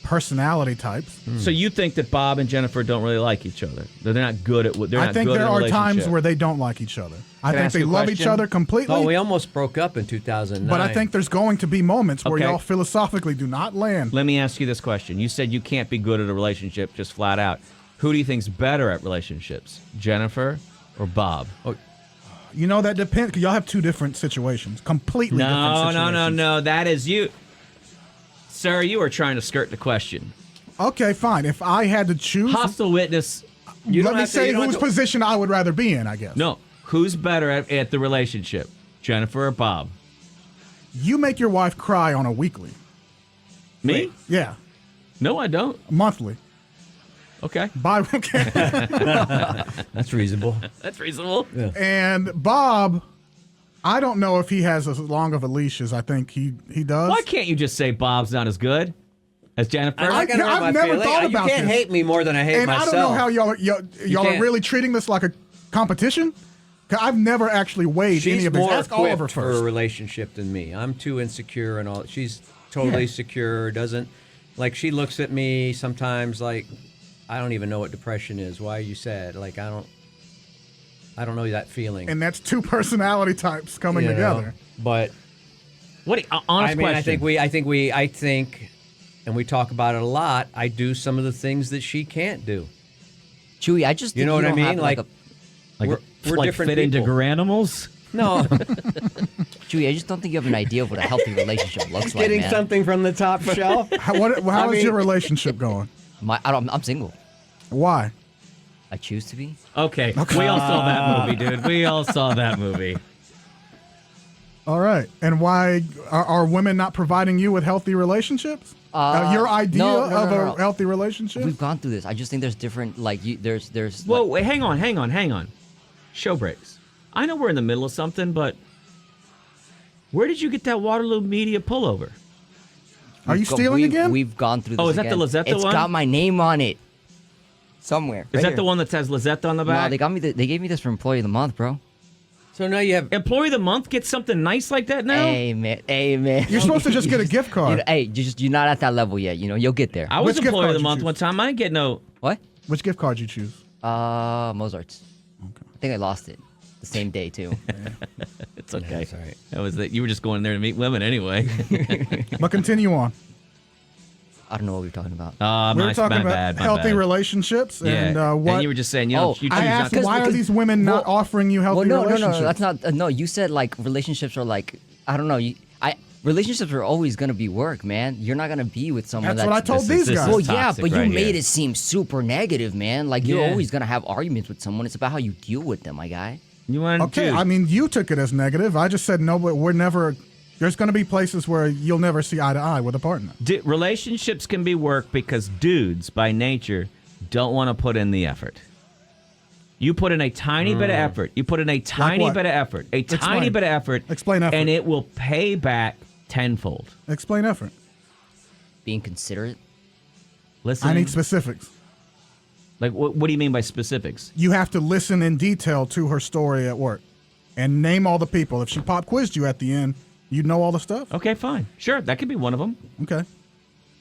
personality types. So you think that Bob and Jennifer don't really like each other? They're not good at what they're I think not good there in a are times relationship. where they don't like each other. I Can I think ask they you a love each question? other completely. Oh, we almost broke up in 2009. But I think there's going to be moments where Okay. y'all philosophically do not land. Let me ask you this question. You said you can't be good at a relationship just flat out. Who do you think's better at relationships? Jennifer or Bob? Oh, You know, that depends. 'Cause y'all have two different situations. Completely different situations. No. That is you. Sir, you are trying to skirt the question. Okay, fine. If I had to choose, Hostile witness. let me say whose position I would rather be in, I guess. No. Who's better at the relationship? Jennifer or Bob? You make your wife cry on a weekly. Me? Yeah. No, I don't. Monthly. Okay. Okay. that's reasonable. That's reasonable. Yeah. And Bob, I don't know if he has as long of a leash as I think he does. Why can't you just say Bob's not as good as Jennifer? I've never thought about You can't this. hate me more than I hate And myself. I don't know how y'all are can't. really treating this like a competition. 'Cause I've never actually weighed any She's of these. more Ask Oliver equipped for a first. relationship than me. I'm too insecure and all. She's totally secure. Doesn't like she looks at me sometimes like I don't even know what depression is. Why are you sad? Like I don't know that feeling. And that's two personality types coming You know, together. But What? Honest I mean, question. I think, and we talk about it a lot. I do some of the things that she can't do. Chewy, I just think You know what I don't mean? have, Like, we're like different fit into people. granimals? No, Chewy, I just don't think you have an idea of what a healthy relationship looks like, getting man. something from the top shelf. How is your relationship going? I'm single. Why? I choose to be. Okay. We all saw that movie, dude. We all saw that movie. All right. And why are women not providing you with healthy relationships? Your idea no, of no. a healthy relationship? We've gone through this. I just think there's different, like, there's. Whoa, like, wait, hang on. Show breaks. I know we're in the middle of something, but where did you get that Waterloo Media pullover? Are you stealing again? We've gone through this. Oh, is that again. the Lizetta It's one? got my name on it. Somewhere. Is that the one that says Lizetta on the No, back? they gave me this for Employee of the Month, bro. So now you have Employee of the Month gets something nice like that now? Hey man. You're supposed to just get a gift card. You're not at that level yet. You know, you'll get there. I was Which gift Employee of card the you Month choose? one time. I didn't get no... What? Which gift card you choose? Mozart's. Okay. I think I lost it the same day too. It's okay. that's all right. That was it. You were just going there to meet women anyway. But continue on. I don't know what we're talking about. We were talking about healthy relationships, and what and you were just saying, you choose I asked, why are these women not offering you healthy relationships? No, that's not. No, you said like relationships are like, I don't know. Relationships are always gonna be work, man. You're not gonna be with someone that's what I told these guys. Well, yeah, toxic but you right made here. it seem super negative, man. Like you're always gonna have arguments with someone. It's about how you deal with them, my guy. You want Okay, I mean, you took it as negative. I just said no, but we're never. There's going to be places where you'll never see eye to eye with a partner. Relationships can be work because dudes, by nature, don't want to put in the effort. You put in a tiny bit of effort. You put in a tiny bit of effort. A tiny bit of effort. Explain effort. And it will pay back tenfold. Explain effort. Being considerate. Listen. I need specifics. Like, what do you mean by specifics? You have to listen in detail to her story at work and name all the people. If she pop quizzed you at the end, you'd know all the stuff? Okay, fine. Sure, that could be one of them. Okay.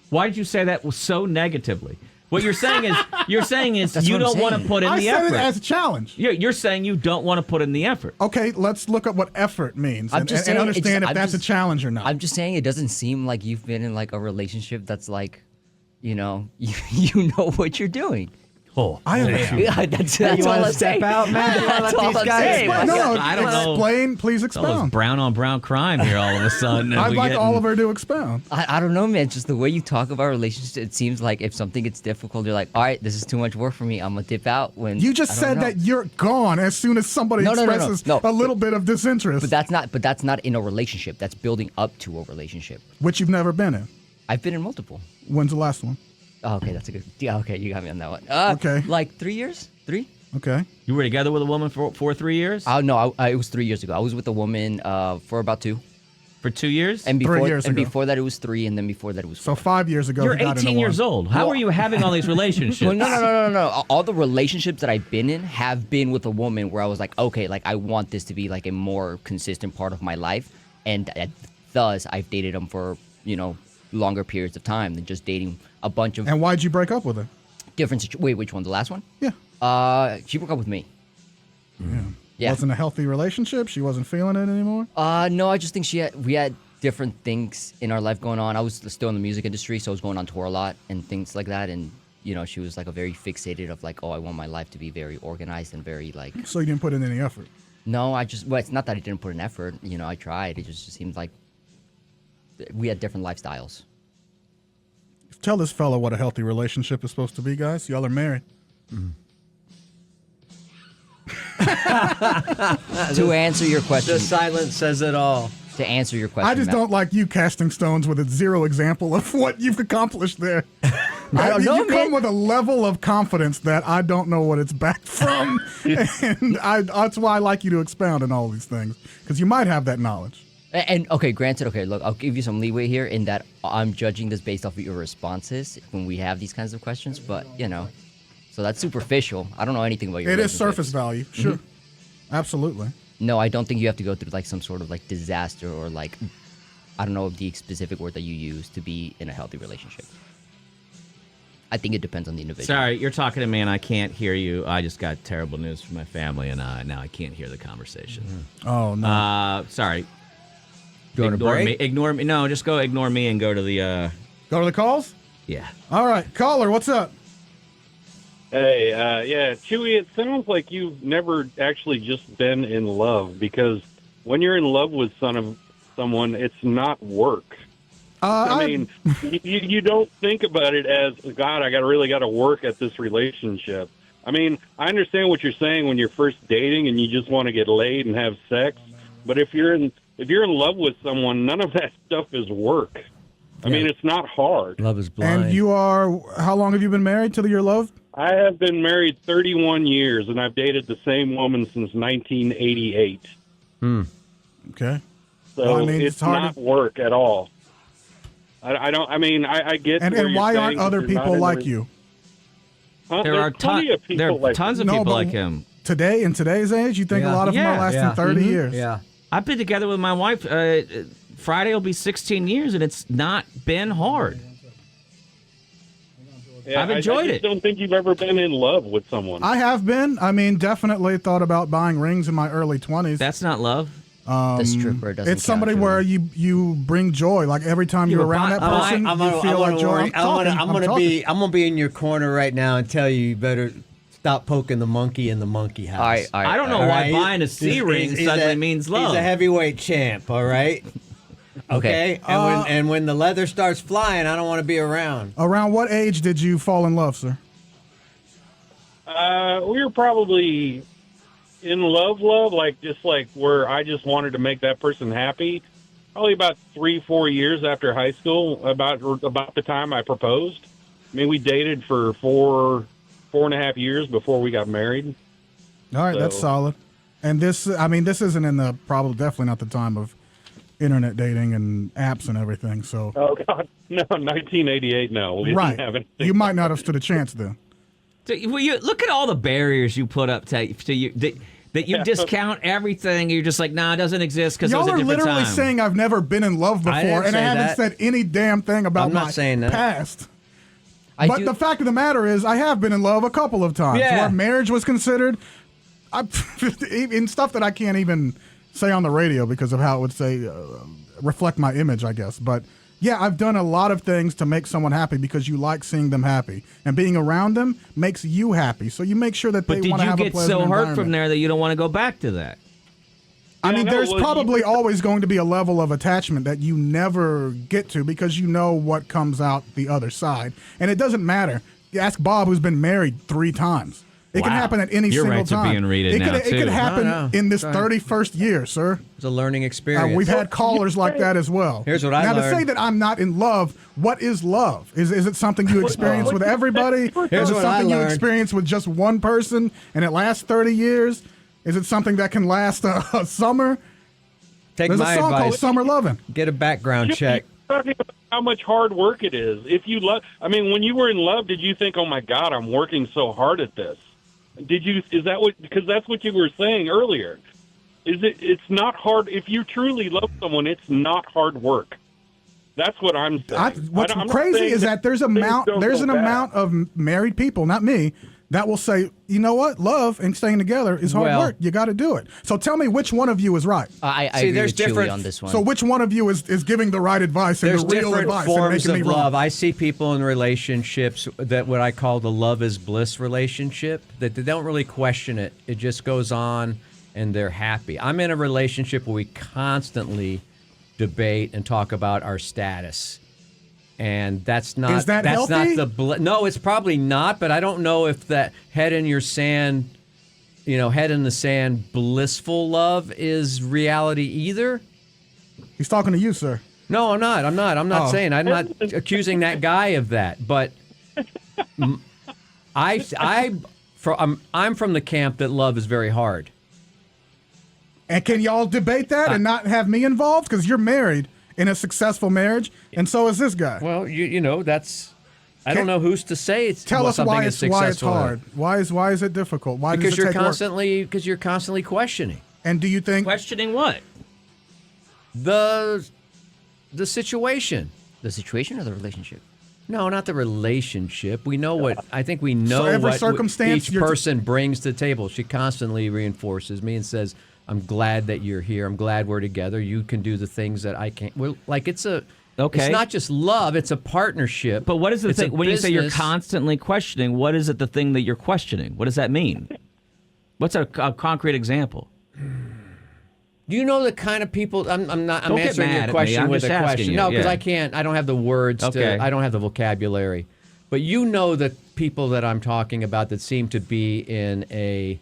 Why did you say that so negatively? What you're saying is That's you what I'm don't want to saying. put in the effort. I said it as a challenge. You're saying you don't want to put in the effort. Okay, let's look at what effort means I'm and just saying, understand if I'm that's a just- challenge or not. I'm just saying it doesn't seem like you've been in like a relationship that's like, you know, you know what you're doing. Oh, I understand. Yeah, that's you all wanna I'm step saying. out, man? You wanna That's let all these I'm guys saying. explain? No, I don't know. explain, please all this expound. brown on brown crime here all of a sudden. I'd like Oliver to expound. I don't know, man. Just the way you talk about relationships, it seems like if something gets difficult, you're like, all right, this is too much work for me. I'm gonna dip out. When You just I don't said know. that you're gone as soon as somebody No. expresses a little bit of disinterest, But that's not in a relationship. That's building up to a relationship. which you've never been in. I've been in multiple. When's the last one? Oh, okay, that's a good. Yeah, okay, you got me on that one. Okay. Like 3 years. 3. Okay. You were together with a woman for 3 years? No, it was 3 years ago. I was with a woman for about 2. For 2 years? And 3 years ago. before that it was 3, and then before that it was 4. So 5 years ago, You're he got into 18 years one. old. How are you having all these relationships? Well, no. All the relationships that I've been in have been with a woman where I was like, okay, like I want this to be like a more consistent part of my life, and thus I've dated them for longer periods of time than just dating a bunch of And why'd you break up with her? different. Wait, which one? The last one? Yeah. She broke up with me. Yeah. Yeah. Wasn't a healthy relationship. She wasn't feeling it anymore. No, I just think we had different things in our life going on. I was still in the music industry, so I was going on tour a lot and things like that. And she was like a very fixated of like, oh, I want my life to be very organized and very like. So you didn't put in any effort. No, it's not that I didn't put in effort. I tried. It just seemed like we had different lifestyles. Tell this fella what a healthy relationship is supposed to be, guys. Y'all are married. To answer your question, The silence says it all. to answer your question, I just Matt, don't like you casting stones with a zero example of what you've accomplished there. I don't know, You come man. with a level of confidence that I don't know what it's back from. And that's why I like you to expound on all these things, because you might have that knowledge. And okay, granted, okay, look, I'll give you some leeway here in that I'm judging this based off of your responses when we have these kinds of questions, but so that's superficial. I don't know anything about your It is relationships. surface value, sure. Absolutely. No, I don't think you have to go through like some sort of like disaster or like I don't know the specific word that you use to be in a healthy relationship. I think it depends on the individual. Sorry, you're talking to me and I can't hear you. I just got terrible news from my family and now I can't hear the conversation. Oh, no. Sorry. Going to Ignore break? me. Ignore me. No, just go ignore me and go to the Go to the calls? yeah. All right. Caller, what's up? Hey, yeah, Chewy, it sounds like you've never actually just been in love, because when you're in love with someone, it's not work. I mean, you don't think about it as, God, I really got to work at this relationship. I mean, I understand what you're saying when you're first dating and you just want to get laid and have sex, but if you're in love with someone, none of that stuff is work. I mean, it's not hard. Love is blind. And how long have you been married to your love? I have been married 31 years, and I've dated the same woman since 1988. Okay. So Well, I mean, it's it's hard not to- work at all. I don't. I mean, I get. And where you're why saying aren't that other you're not people in like the- you? Huh? There There's are plenty of people like tons of No, people but like him. Today, in today's age, you think a lot of them are Yeah. lasting 30 years. Yeah. I've been together with my wife. Friday will be 16 years, and it's not been hard. Yeah, I've enjoyed I just it. don't think you've ever been in love with someone. I have been. I mean, definitely thought about buying rings in my early 20s. That's not love. The stripper doesn't. It's somebody count, where really. you bring joy. Like every time you're around that person, you feel like joy. I'm gonna be in your corner right now and tell you better stop poking the monkey in the monkey house. I don't know why buying a C ring suddenly means love. He's a heavyweight champ, all right? Okay. And when the leather starts flying, I don't want to be around. Around what age did you fall in love, sir? We were probably in love, like where I just wanted to make that person happy. Probably about 3-4 years after high school, about the time I proposed. I mean, we dated for 4.5 years before we got married. All right, that's solid. And this isn't in the definitely not the time of internet dating and apps and everything. So. Oh God, no, 1988. No, we right. didn't have anything. You might not have stood a chance then. So, you look at all the barriers you put up to you that you discount everything. You're just like, nah, it doesn't exist because it was a Y'all are different literally time. saying I've never been in love before, and I haven't said any damn thing about my past. But the fact of the matter is, I have been in love a couple of times where marriage was considered. In stuff that I can't even say on the radio because of how it would reflect my image, I guess. But yeah, I've done a lot of things to make someone happy because you like seeing them happy, and being around them makes you happy. So you make sure that they want to have a pleasant But did you get so hurt environment. from there that you don't want to go back to that? I mean, there's probably always going to be a level of attachment that you never get to because you know what comes out the other side. And it doesn't matter. You ask Bob, who's been married 3 times. It can happen at any single time. Being rated it could happen in this 31st year, sir. It's a learning experience. We've had callers like that as well. Here's what I learned. Now, to say that I'm not in love, what is love? Is it something you experience with everybody? Is it something you experience with just one person and it lasts 30 years? Is it something that can last a summer? There's a song called Summer Lovin'. Get a background check. Talking about how much hard work it is. If you love, I mean, when you were in love, did you think, "Oh my God, I'm working so hard at this"? Did you? Is that what? Because that's what you were saying earlier. Is it? It's not hard. If you truly love someone, it's not hard work. That's what I'm saying. What's crazy is that there's an amount of married people, not me, that will say, you know what, love and staying together is hard work. You got to do it. So tell me which one of you is right. I agree with Chewy on this one. So which one of you is giving the right advice and the real advice and making me wrong? Love. I see people in relationships that what I call the love is bliss relationship, that they don't really question it. It just goes on and they're happy. I'm in a relationship where we constantly debate and talk about our status. And that's not. Is that that's healthy? not no, it's probably not. But I don't know if that head in your sand, head in the sand, blissful love is reality either. He's talking to you, sir. No, I'm not. I'm not saying. I'm not accusing that guy of that. But I'm from the camp that love is very hard. And can y'all debate that and not have me involved? Because you're married in a successful marriage, and so is this guy. Well, that's. I don't know who's to say. Tell us why it's hard. Why is it difficult? Why because does it you're constantly questioning. And do you think questioning what? The situation. The situation or the relationship? No, not the relationship. We know what I think we know every what circumstance each person brings to the table. She constantly reinforces me and says, I'm glad that you're here. I'm glad we're together. You can do the things that I can't. Well, like it's not just love, it's a partnership. But what is the thing when you say you're constantly questioning, what is it the thing that you're questioning? What does that mean? What's a concrete example? Do you know the kind of people I'm answering your question with a question. No, because I don't have the words I don't have the vocabulary. But you know the people that I'm talking about that seem to be in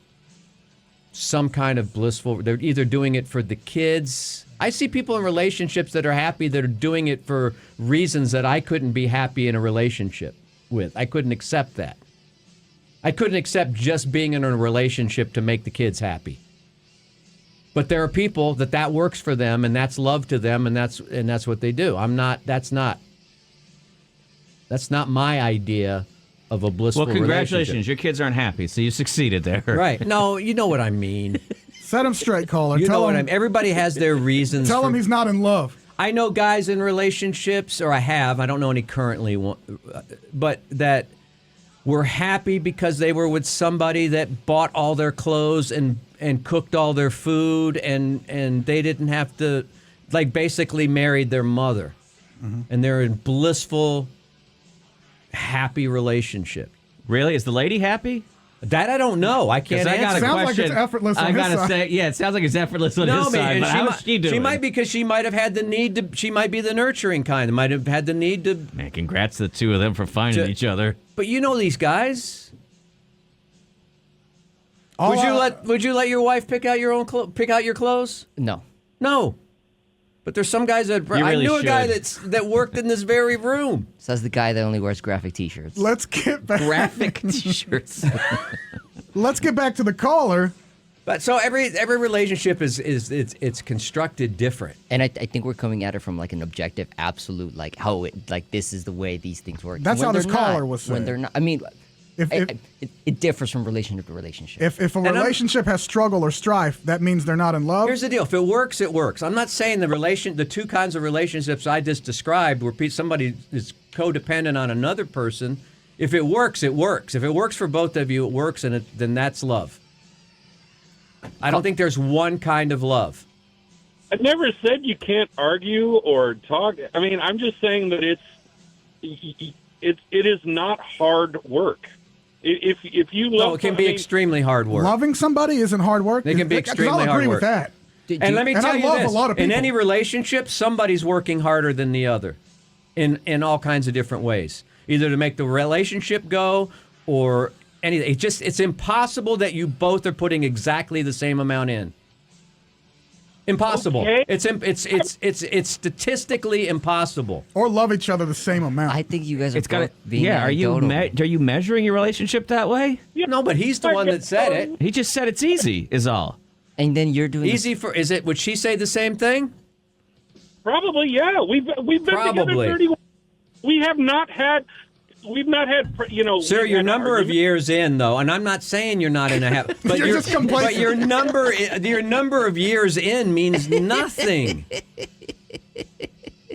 some kind of blissful, they're either doing it for the kids. I see people in relationships that are happy that are doing it for reasons that I couldn't be happy in a relationship with. I couldn't accept that. I couldn't accept just being in a relationship to make the kids happy. But there are people that works for them and that's love to them and that's what they do. That's not my idea of a blissful relationship. Well, congratulations. Your kids aren't happy, so you succeeded there. Right. No, you know what I mean. Set him straight, caller. You know what I mean. Everybody has their reasons. Tell him he's not in love. I know guys in relationships, or I don't know any currently, but that were happy because they were with somebody that bought all their clothes and and cooked all their food, and they didn't have to, like, basically married their mother. And they're in blissful, happy relationship. Really? Is the lady happy? That I don't know. I can't answer. Sounds like question. it's effortless on I his gotta side. say, yeah, it sounds like it's effortless on his side. But how's she doing? She might, because she might have had the need to. She might be the nurturing kind. Might have had the need to. Man, congrats to the two of them for finding each other. But you know these guys. Would you let your wife pick out your clothes? No. No. But there's some guys that You I really knew a guy should. that worked in this very room. Says the guy that only wears graphic T-shirts. Let's get back. Graphic T-shirts. Let's get back to the caller. But so every relationship is it's constructed different. And I think we're coming at it from like an objective, absolute, like how this is the way these things work. That's When how this they're caller not, was When saying. they're not, I mean, If- it differs from relationship to relationship. If a relationship has struggle or strife, that means they're not in love. Here's the deal: if it works, it works. I'm not saying the two kinds of relationships I just described, where somebody is codependent on another person. If it works, it works. If it works for both of you, it works, and then that's love. I don't think there's one kind of love. I never said you can't argue or talk. I mean, I'm just saying that it is not hard work. If you love, No, it can be extremely hard work. Loving somebody isn't hard work. It can be 'Cause extremely I'll hard agree work. with that. And let me And tell I you love this: a lot of in people. any relationship, somebody's working harder than the other, in all kinds of different ways. Either to make the relationship go, or anything. It's impossible that you both are putting exactly the same amount in. Impossible. Okay. It's statistically impossible. Or love each other the same amount. I think you guys are It's got both being yeah. Are you anecdotal. are you measuring your relationship that way? No, but he's the one that said it. He just said it's easy. Is all. And then you're doing Easy for is it? Would she say the same thing? Probably, yeah. We've been Probably. together 31. We've not had. Sir, we've your had number of arguments. years in, though, and I'm not saying you're not in a habit, but You're just complacent. but your number of years in means nothing.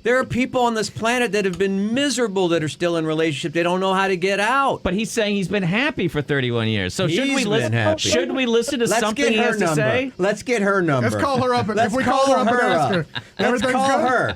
There are people on this planet that have been miserable that are still in relationships. They don't know how to get out. But he's saying he's been happy for 31 years. So should we He's listen? been happy. Should we listen to Let's something get he her has to number. say? Let's get her number. Let's call her up. And Let's if we call her up and ask her, Let's everything's call good? her.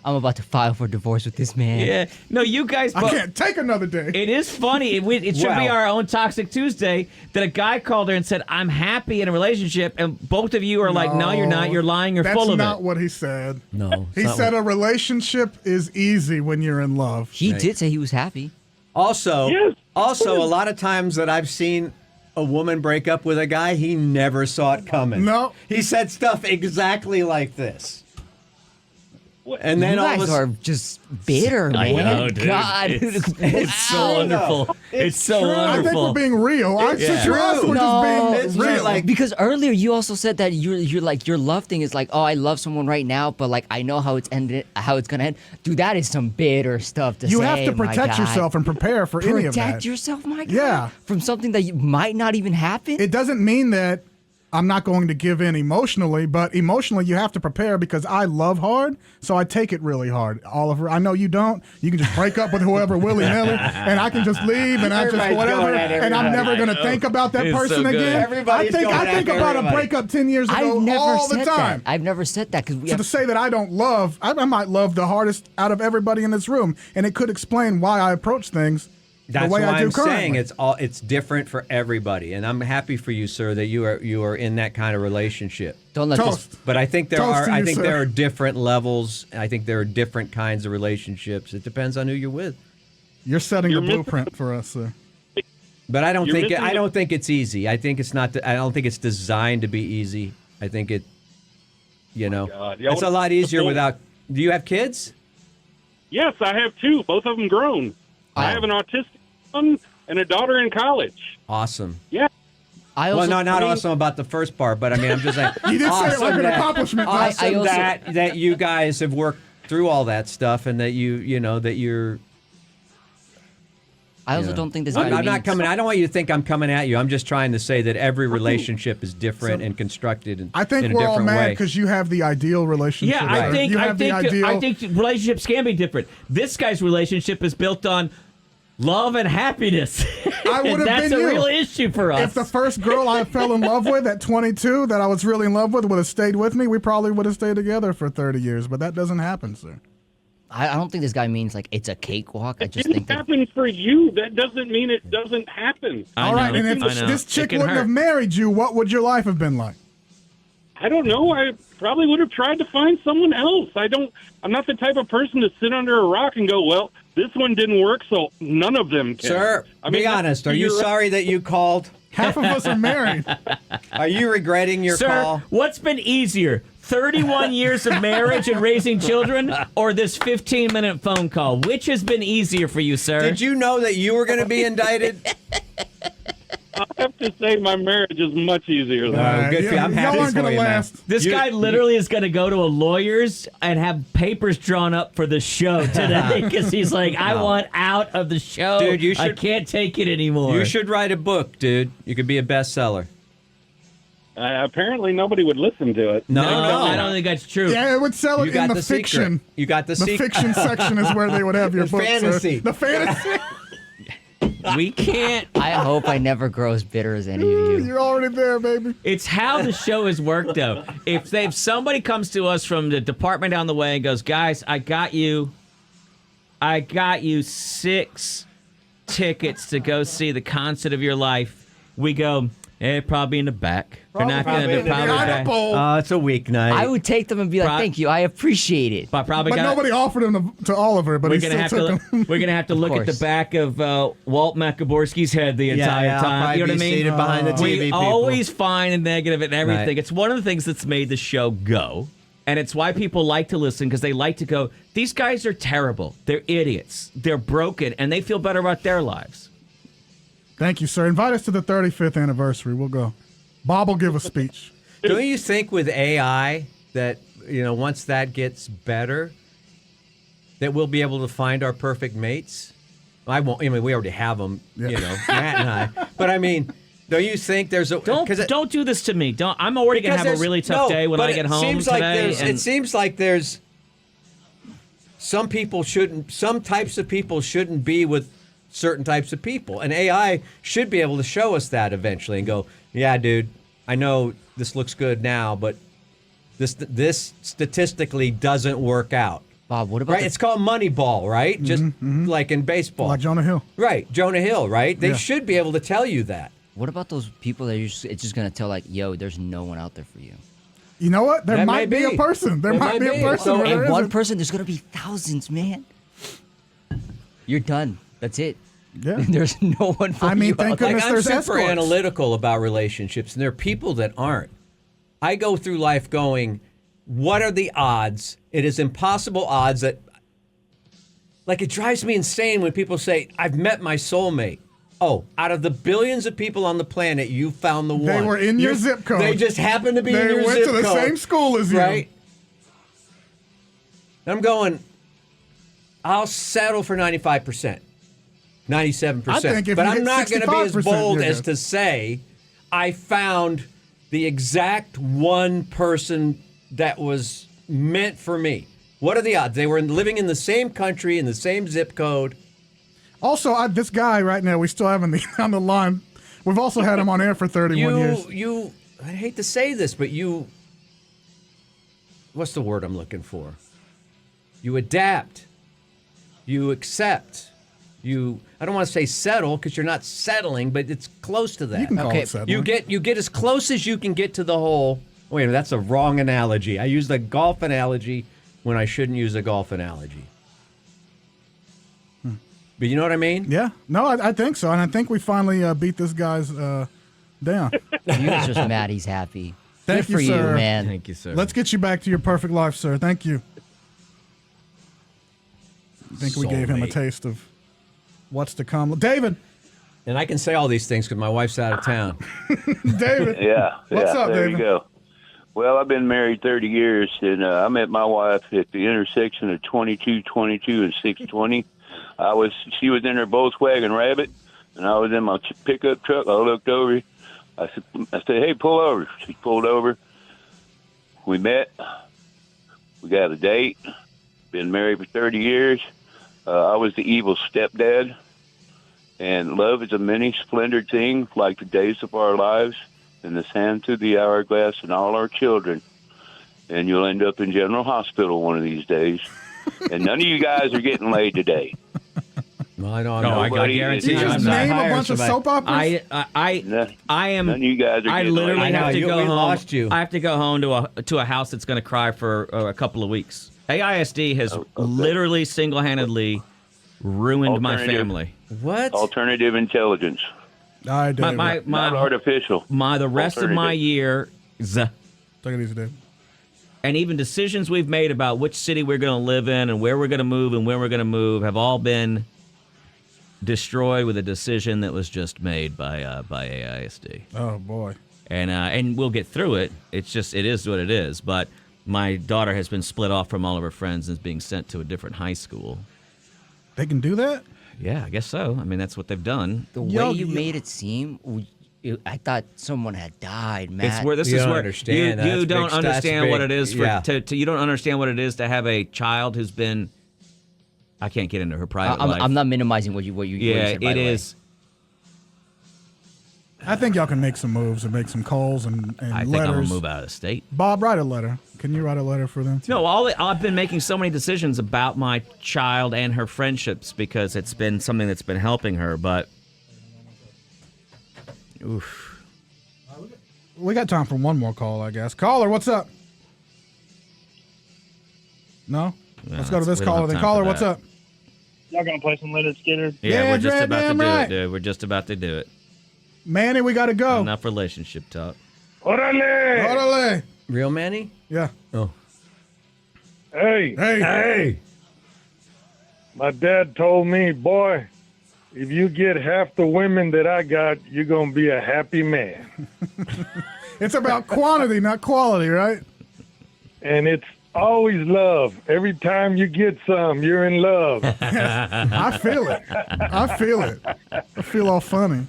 I'm about to file for divorce with this man. Yeah. No, you guys. I can't take another day. It is funny. It should be Well. our own Toxic Tuesday that a guy called her and said, "I'm happy in a relationship," and both of you are like, "No, you're not. You're lying. You're That's full of not it." what he said. No. He said a relationship is easy when you're in love. He did say he was happy. Also, Yes. a lot of times that I've seen a woman break up with a guy, he never saw it coming. No. He said stuff exactly like this. And then You all of a guys sudden, are just bitter, I man. know, dude. God. It's so Wow. wonderful. It's so I think wonderful. we're being real. To us, we're just being real. Because earlier you also said that you're like your love thing is like, oh, I love someone right now, but like I know how it's gonna end. Dude, that is some bitter stuff to you say. have to my protect guy. yourself and prepare for any of that. Protect yourself, my God. Yeah. From something that might not even happen. It doesn't mean that I'm not going to give in emotionally, but emotionally you have to prepare because I love hard, so I take it really hard. Oliver, I know you don't. You can just break up with whoever willy-nilly, and I can just leave, and I just Everybody's whatever, going at and I'm never going to think about that It's person so good. again. Everybody's I think going at about everybody. a breakup 10 years ago I've never all said the time. that. I've never said that because we So have to say that I don't love, I might love the hardest out of everybody in this room, and it could explain why I approach things that's the way why I do I'm currently. saying it's different for everybody, and I'm happy for you, sir, that you are in that kind of relationship. don't let Toast. this. But I think there Toast are to you, sir. there are different levels. I think there are different kinds of relationships. It depends on who you're with. You're setting You're the missing- blueprint for us, sir. But I don't You're think missing I don't think it's easy. I think it's not. I don't think it's designed to be easy. I think it. God. Yeah, It's a lot easier without. Do you have kids? Yes, I have two. Both of them grown. I have an autistic son and a daughter in college. Awesome. Yeah. I also, Well, no, not awesome about the first part, but I mean, I'm just saying. You did say it like awesome an that- accomplishment. I Awesome also- that you guys have worked through all that stuff, and that that you're. I also Yeah. don't think this I'm guy not means- coming. I don't want you to think I'm coming at you. I'm just trying to say that every relationship is different and constructed in, I think in a we're all different mad way. because you have the ideal relationship. Yeah, You have the ideal. I think relationships can be different. This guy's relationship is built on Love and happiness. I would have That's been a you. real issue for us. If the first girl I fell in love with at 22 that I was really in love with would have stayed with me, we probably would have stayed together for 30 years. But that doesn't happen, sir. I don't think this guy means like it's a cakewalk. I It just didn't think that happen for you. That doesn't mean it doesn't happen. All right, and if this chick wouldn't have married you, what would your life have been like? I don't know. I probably would have tried to find someone else. I'm not the type of person to sit under a rock and go, well, this one didn't work, so none of them can. Sir, be honest. Are you sorry that you called? Half of us are married. Are you regretting your call? Sir, what's been easier? 31 years of marriage and raising children, or this 15-minute phone call? Which has been easier for you, sir? Did you know that you were going to be indicted? I have to say my marriage is much easier. Good for you. I'm happy Y'all aren't for gonna you, man. last. This guy literally is going to go to a lawyer's and have papers drawn up for the show today because he's like, I want out of the show. Dude, I can't take it anymore. You should write a book, dude. You could be a bestseller. Apparently, nobody would listen to it. No, I don't think that's true. Yeah, it would sell it You got in the the fiction. secret. You got the The secret. fiction section is where they would have your The book. sir. fantasy. The fantasy. We can't. I hope I never grow as bitter as any of you. You're already there, baby. It's how the show has worked, though. If somebody comes to us from the department down the way and goes, guys, I got you 6 tickets to go see the concert of your life, we go, probably in the back. They're not going to probably. It's a weeknight. I would take them and be like, thank you, I appreciate it. But nobody offered them to Oliver, but we're he gonna still have took to them. we're gonna have to look at the course. back of Walt Makaborski's head the entire I'll time. probably You know what I be mean? seated behind the TV We people. always find a negative in everything. Right. It's one of the things that's made the show go. And it's why people like to listen, because they like to go, these guys are terrible. They're idiots. They're broken, and they feel better about their lives. Thank you, sir. Invite us to the 35th anniversary. We'll go. Bob will give a speech. Don't you think with AI that, once that gets better, that we'll be able to find our perfect mates? I won't. I mean, we already have them, Matt and I. But I mean, don't you think there's a Don't do this to me. Don't. I'm already gonna have a really tough day when I get home today. It seems like there's some types of people shouldn't be with certain types of people, and AI should be able to show us that eventually and go, yeah, dude, I know this looks good now, but this statistically doesn't work out. Bob, what about It's called Moneyball, right? Just like in baseball. Like Jonah Hill. Right, Jonah Hill, right? They Yeah. should be able to tell you that. What about those people that it's just gonna tell like, yo, there's no one out there for you? You know what? There That might may be be. a person. There There might might be a be. person. So- where there And one isn't. person, there's gonna be thousands, man. You're done. That's it. Yeah. There's no one for I mean, you. thank out there. goodness I'm there's super escorts. analytical about relationships, and there are people that aren't. I go through life going, what are the odds? It is impossible odds that, like, it drives me insane when people say, I've met my soulmate. Oh, out of the billions of people on the planet, you found the one. They were in your zip code. They just happened to be in They your went zip to the code. same school as you. Right? I'm going, I'll settle for 95%, 97%. I think if but you I'm hit not going to be as 65%, bold you're as good. to say I found the exact one person that was meant for me. What are the odds? They were living in the same country, in the same zip code. Also, this guy right now, we still have him on the line. We've also had him on air for 31 years. I hate to say this, but what's the word I'm looking for? You adapt. You accept. I don't want to say settle because you're not settling, but it's close to that. You can call it settling. You get as close as you can get to the hole. Wait a minute, that's a wrong analogy. I used a golf analogy when I shouldn't use a golf analogy. But you know what I mean? Yeah. No, I think so. And I think we finally beat this guy's down. You guys just mad he's happy. Thank Good for you, you, sir. man. Thank you, sir. Let's get you back to your perfect life, sir. Thank you. I think we gave him a Soulmate. taste of what's to come. David. And I can say all these things because my wife's out of town. David. Yeah. What's up, there David? you go. Well, I've been married 30 years, and I met my wife at the intersection of 2222 and 620. She was in her Volkswagen Rabbit, and I was in my pickup truck. I looked over. I said, hey, pull over. She pulled over. We met. We got a date. Been married for 30 years. I was the evil stepdad. And love is a many splendored thing, like the days of our lives, and the sand through the hourglass, and all our children. And you'll end up in General Hospital one of these days. And none of you guys are getting laid today. I don't No, know. I guarantee You you, just I'm not. name a hire bunch of somebody. soap operas? I am. None of you guys are I getting literally laid. I know, have to you- go we home. lost you. I have to go home to a house that's going to cry for a couple of weeks. AISD has literally single-handedly ruined my Alternative. family. What? Alternative intelligence. All right, Dave. Not artificial. The rest of my Alternative. year, Take it easy, Dave. and even decisions we've made about which city we're going to live in and where we're going to move and when we're going to move have all been destroyed with a decision that was just made by AISD. Oh, boy. And we'll get through it. It is what it is. But my daughter has been split off from all of her friends and is being sent to a different high school. They can do that? Yeah, I guess so. I mean, that's what they've done. The way you made it seem, I thought someone had died, Matt. It's where You don't understand. you That's don't big- that's understand what big. it is Yeah. you don't understand what it is to have a child who's been. I can't get into her private life. I'm not minimizing what you Yeah, said, by it the way. is. I think y'all can make some moves and make some calls and I think letters. I'm gonna move out of the state. Bob, write a letter. Can you write a letter for them? No, I've been making so many decisions about my child and her friendships because it's been something that's been helping her. But, oof. We got time for one more call, I guess. Caller, what's up? No? Let's go to this we don't caller. have Then time caller, for what's that. up? Y'all gonna play some Leonard Skinner? Yeah, we're just about to damn do right. it, dude. We're just about to do it. Manny, we got to go. Enough relationship talk. Orale! Orale. Real Manny? Yeah. Oh. Hey, Hey. my dad told me, boy, if you get half the women that I got, you're going to be a happy man. It's about quantity, not quality, right? And it's always love. Every time you get some, you're in love. I feel it. I feel all funny.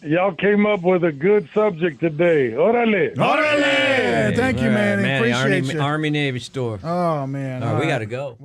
Y'all came up with a good subject today. Orale! Orale. Thank you, Manny. Manny, Appreciate you. Army Navy store. Oh, man. All right, we All got to go.